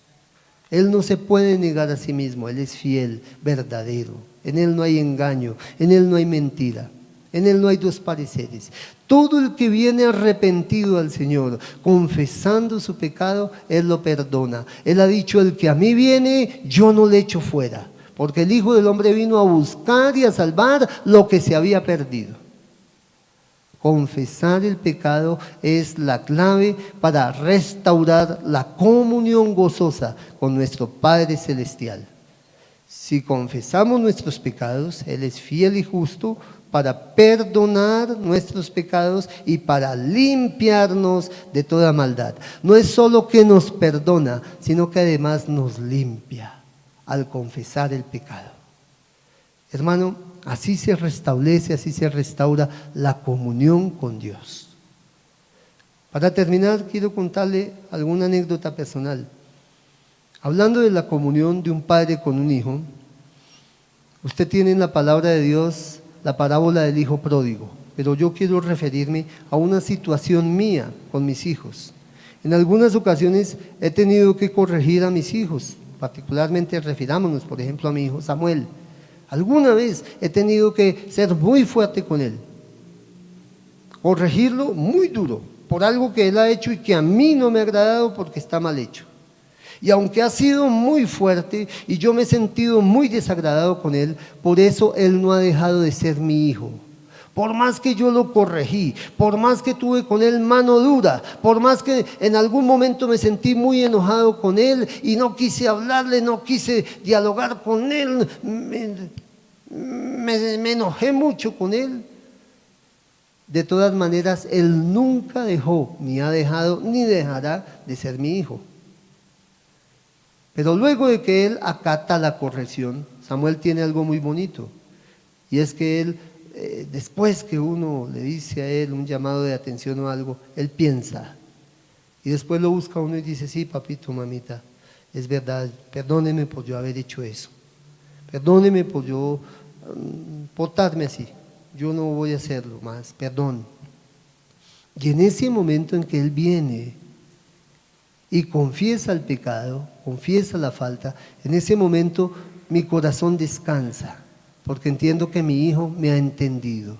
Él no se puede negar a sí mismo, Él es fiel, verdadero. En Él no hay engaño, en Él no hay mentira, en Él no hay dos pareceres. Todo el que viene arrepentido al Señor, confesando su pecado, Él lo perdona. Él ha dicho: el que a mí viene, yo no le echo fuera. Porque el Hijo del Hombre vino a buscar y a salvar lo que se había perdido. Confesar el pecado es la clave para restaurar la comunión gozosa con nuestro Padre Celestial. Si confesamos nuestros pecados, Él es fiel y justo para perdonar nuestros pecados y para limpiarnos de toda maldad. No es solo que nos perdona, sino que además nos limpia al confesar el pecado. Hermano, así se restablece, así se restaura la comunión con Dios. Para terminar, quiero contarle alguna anécdota personal. Hablando de la comunión de un padre con un hijo, usted tiene en la palabra de Dios la parábola del hijo pródigo, pero yo quiero referirme a una situación mía con mis hijos. En algunas ocasiones he tenido que corregir a mis hijos. Particularmente refirámonos, por ejemplo, a mi hijo Samuel. Alguna vez he tenido que ser muy fuerte con él, corregirlo muy duro por algo que él ha hecho y que a mí no me ha agradado porque está mal hecho. Y aunque ha sido muy fuerte y yo me he sentido muy desagradado con él, por eso él no ha dejado de ser mi hijo. Por más que yo lo corregí, por más que tuve con él mano dura, por más que en algún momento me sentí muy enojado con él y no quise hablarle, no quise dialogar con él, me enojé mucho con él. De todas maneras, él nunca dejó, ni ha dejado, ni dejará de ser mi hijo. Pero luego de que él acata la corrección, Samuel tiene algo muy bonito, y es que él, después que uno le dice a él un llamado de atención o algo, él piensa y después lo busca uno y dice: sí, papito, mamita, es verdad, perdóneme por yo haber hecho eso, perdóneme por yo portarme así, yo no voy a hacerlo más, perdón. Y en ese momento en que él viene y confiesa el pecado, confiesa la falta, en ese momento mi corazón descansa, porque entiendo que mi hijo me ha entendido.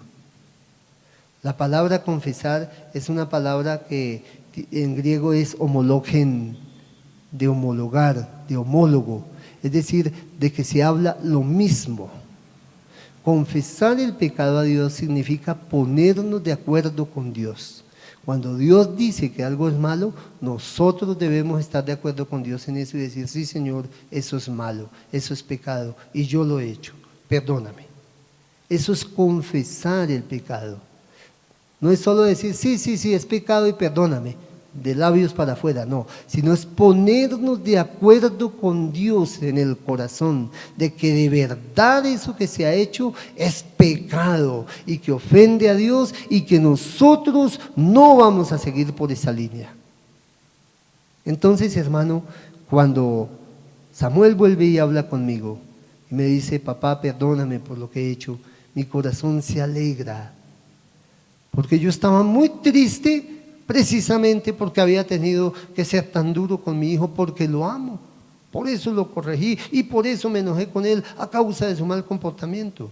La palabra confesar es una palabra que en griego es homologen, de homologar, de homólogo, es decir, de que se habla lo mismo. Confesar el pecado a Dios significa ponernos de acuerdo con Dios. Cuando Dios dice que algo es malo, nosotros debemos estar de acuerdo con Dios en eso y decir: sí, Señor, eso es malo, eso es pecado y yo lo he hecho. Perdóname. Eso es confesar el pecado. No es solo decir: sí, es pecado y perdóname, de labios para afuera, no, sino es ponernos de acuerdo con Dios en el corazón, de que de verdad eso que se ha hecho es pecado y que ofende a Dios y que nosotros no vamos a seguir por esa línea. Entonces, hermano, cuando Samuel vuelve y habla conmigo y me dice: papá, perdóname por lo que he hecho, mi corazón se alegra, porque yo estaba muy triste precisamente porque había tenido que ser tan duro con mi hijo, porque lo amo. por eso lo corregí y por eso me enojé con él a causa de su mal comportamiento.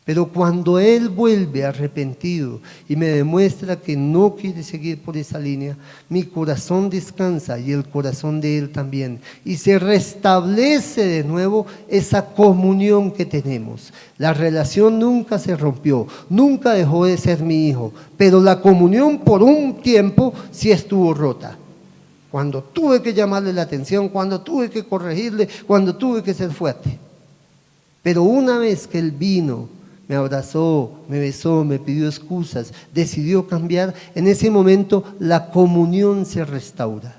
Pero cuando él vuelve arrepentido y me demuestra que no quiere seguir por esa línea, mi corazón descansa y el corazón de él también. Y se restablece de nuevo esa comunión que tenemos. La relación nunca se rompió, nunca dejó de ser mi hijo, pero la comunión por un tiempo sí estuvo rota. Cuando tuve que llamarle la atención, cuando tuve que corregirle, cuando tuve que ser fuerte. Pero una vez que él vino, me abrazó, me besó, me pidió excusas, decidió cambiar, en ese momento la comunión se restaura.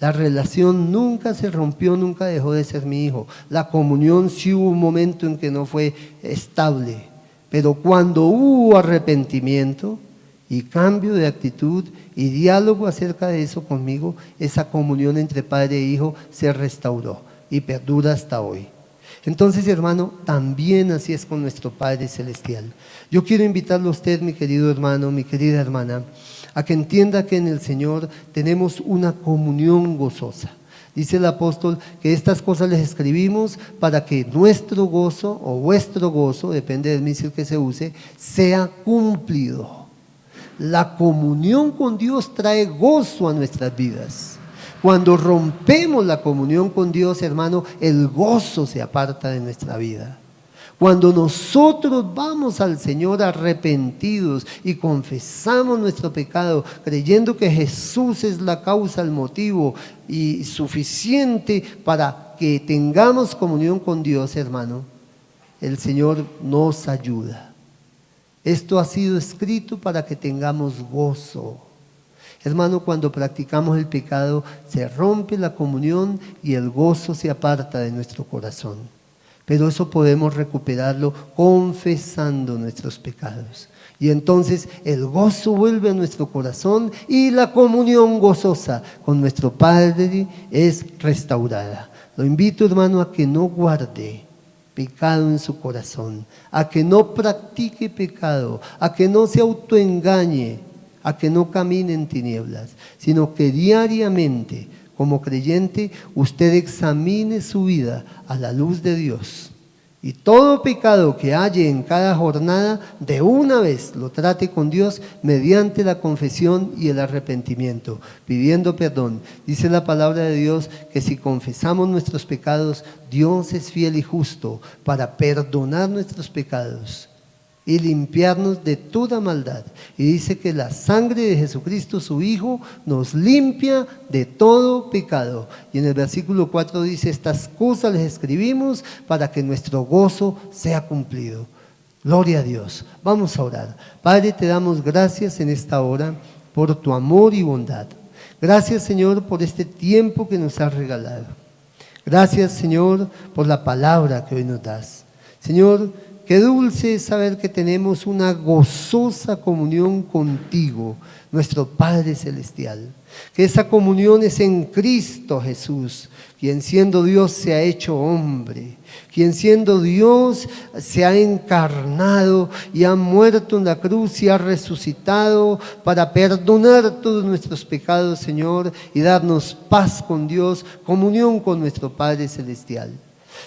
La relación nunca se rompió, nunca dejó de ser mi hijo. La comunión sí hubo un momento en que no fue estable, pero cuando hubo arrepentimiento y cambio de actitud y diálogo acerca de eso conmigo, esa comunión entre padre e hijo se restauró y perdura hasta hoy. Entonces, hermano, también así es con nuestro Padre Celestial. Yo quiero invitarlo a usted, mi querido hermano, mi querida hermana, a que entienda que en el Señor tenemos una comunión gozosa. Dice el apóstol que estas cosas les escribimos para que nuestro gozo o vuestro gozo, depende del misil que se use, sea cumplido. La comunión con Dios trae gozo a nuestras vidas. Cuando rompemos la comunión con Dios, hermano, el gozo se aparta de nuestra vida. Cuando nosotros vamos al Señor arrepentidos y confesamos nuestro pecado, creyendo que Jesús es la causa, el motivo y suficiente para que tengamos comunión con Dios, hermano, el Señor nos ayuda. Esto ha sido escrito para que tengamos gozo. Hermano, cuando practicamos el pecado, se rompe la comunión y el gozo se aparta de nuestro corazón. Pero eso podemos recuperarlo confesando nuestros pecados. Y entonces el gozo vuelve a nuestro corazón y la comunión gozosa con nuestro Padre es restaurada. Lo invito, hermano, a que no guarde pecado en su corazón, a que no practique pecado, a que no se autoengañe, a que no camine en tinieblas, sino que diariamente, como creyente, usted examine su vida a la luz de Dios. Y todo pecado que halle en cada jornada, de una vez lo trate con Dios mediante la confesión y el arrepentimiento, pidiendo perdón. Dice la palabra de Dios que si confesamos nuestros pecados, Dios es fiel y justo para perdonar nuestros pecados y limpiarnos de toda maldad. Y dice que la sangre de Jesucristo, su Hijo, nos limpia de todo pecado. Y en el versículo 4 dice, estas cosas les escribimos para que nuestro gozo sea cumplido. Gloria a Dios. Vamos a orar. Padre, te damos gracias en esta hora por tu amor y bondad. Gracias, Señor, por este tiempo que nos has regalado. Gracias, Señor, por la palabra que hoy nos das. Señor, qué dulce es saber que tenemos una gozosa comunión contigo, nuestro Padre Celestial. Que esa comunión es en Cristo Jesús, quien siendo Dios se ha hecho hombre, quien siendo Dios se ha encarnado y ha muerto en la cruz y ha resucitado para perdonar todos nuestros pecados, Señor, y darnos paz con Dios, comunión con nuestro Padre Celestial.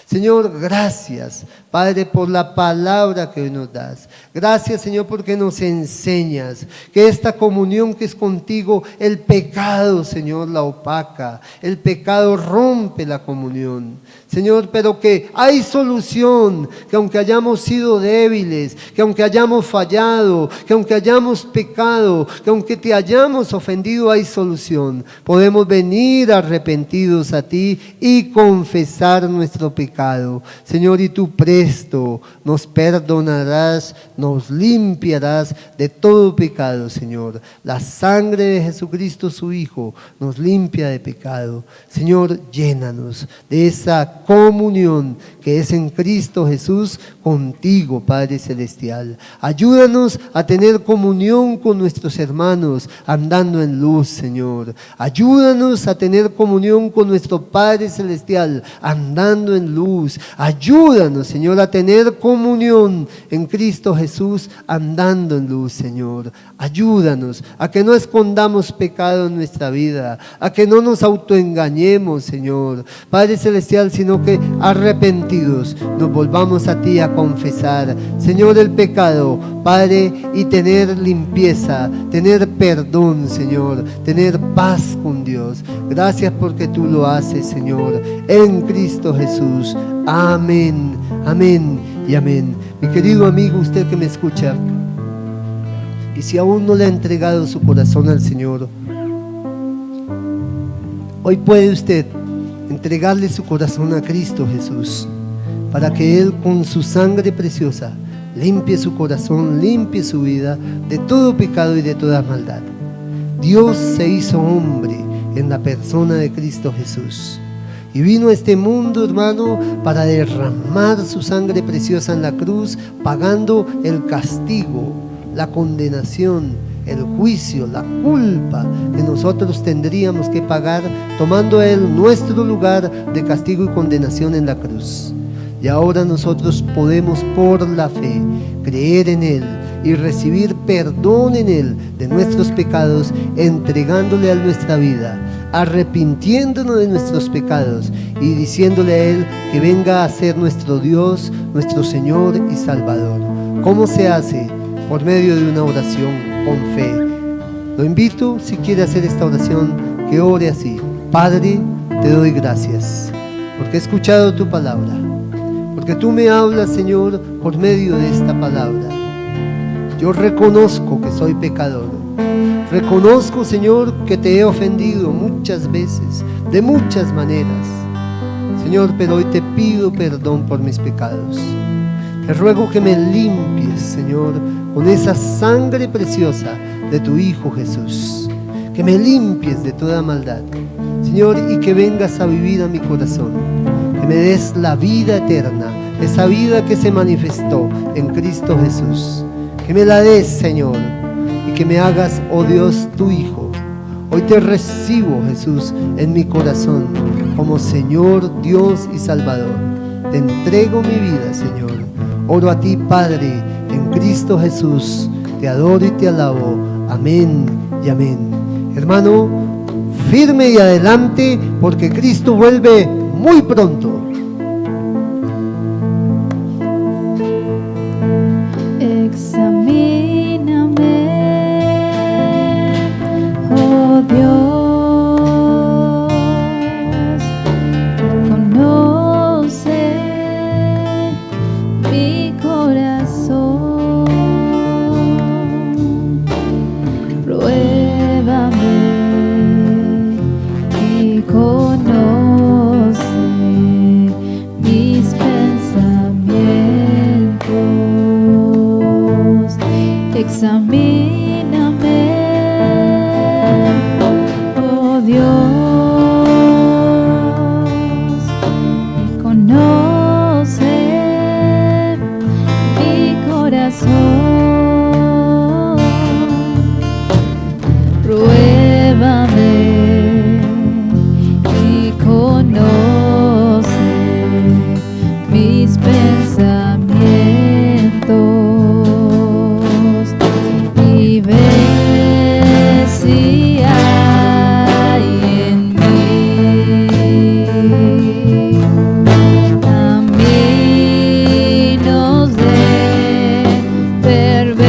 Señor, gracias, Padre, por la palabra que hoy nos das. Gracias, Señor, porque nos enseñas que esta comunión que es contigo, el pecado, Señor, la opaca. El pecado rompe la comunión. Señor, pero que hay solución, que aunque hayamos sido débiles, que aunque hayamos fallado, que aunque hayamos pecado, que aunque te hayamos ofendido, hay solución. Podemos venir arrepentidos a ti y confesar nuestro pecado. Señor, y tú presto nos perdonarás, nos limpiarás de todo pecado, Señor. La sangre de Jesucristo, su Hijo, nos limpia de pecado. Señor, llénanos de esa comunión que es en Cristo Jesús contigo, Padre Celestial. Ayúdanos a tener comunión con nuestros hermanos andando en luz, Señor. Ayúdanos a tener comunión con nuestro Padre Celestial andando en luz. Ayúdanos, Señor, a tener comunión en Cristo Jesús andando en luz, Señor. Ayúdanos a que no escondamos pecado en nuestra vida, a que no nos autoengañemos, Señor, Padre Celestial, sino que arrepentidos nos volvamos a ti a confesar, Señor, el pecado, Padre, y tener limpieza, tener perdón, Señor, tener paz con Dios. Gracias porque tú lo haces, Señor, en Cristo Jesús. Amén, amén y amén. Mi querido amigo, usted que me escucha, y si aún no le ha entregado su corazón al Señor, hoy puede usted entregarle su corazón a Cristo Jesús, para que Él con su sangre preciosa limpie su corazón, limpie su vida de todo pecado y de toda maldad. Dios se hizo hombre en la persona de Cristo Jesús y vino a este mundo, hermano, para derramar su sangre preciosa en la cruz, pagando el castigo, la condenación, el juicio, la culpa que nosotros tendríamos que pagar, tomando Él nuestro lugar de castigo y condenación en la cruz. Y ahora nosotros podemos, por la fe, creer en Él y recibir perdón en Él de nuestros pecados, entregándole a Él nuestra vida, arrepintiéndonos de nuestros pecados y diciéndole a Él que venga a ser nuestro Dios, nuestro Señor y Salvador. ¿Cómo se hace? Por medio de una oración con fe. Lo invito, si quiere hacer esta oración, que ore así: Padre, te doy gracias porque he escuchado tu palabra, porque tú me hablas, Señor, por medio de esta palabra. Yo reconozco que soy pecador. Reconozco, Señor, que te he ofendido muchas veces, de muchas maneras. Señor, pero hoy te pido perdón por mis pecados. Te ruego que me limpies, Señor, con esa sangre preciosa de tu Hijo Jesús. Que me limpies de toda maldad, Señor, y que vengas a vivir a mi corazón. Que me des la vida eterna, esa vida que se manifestó en Cristo Jesús. Que me la des, Señor, y que me hagas, oh Dios, tu Hijo. Hoy te recibo, Jesús, en mi corazón como Señor, Dios y Salvador. Te entrego mi vida, Señor. Oro a ti, Padre, en Cristo Jesús. Te adoro y te alabo. Amén y amén. Hermano, firme y adelante, porque Cristo vuelve muy pronto. Examíname, oh Dios, conoce mi corazón, pruébame y conoce mis pensamientos. Examíname, oh Dios, y conoce mi corazón. Pruébame y conoce mis pensamientos, y ve si hay en mí caminos de perversidad,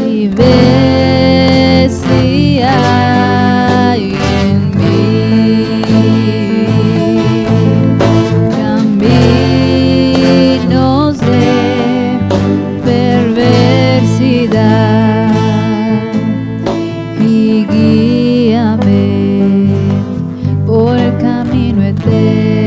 y ve si hay en mí caminos de perversidad, y guíame por camino eterno.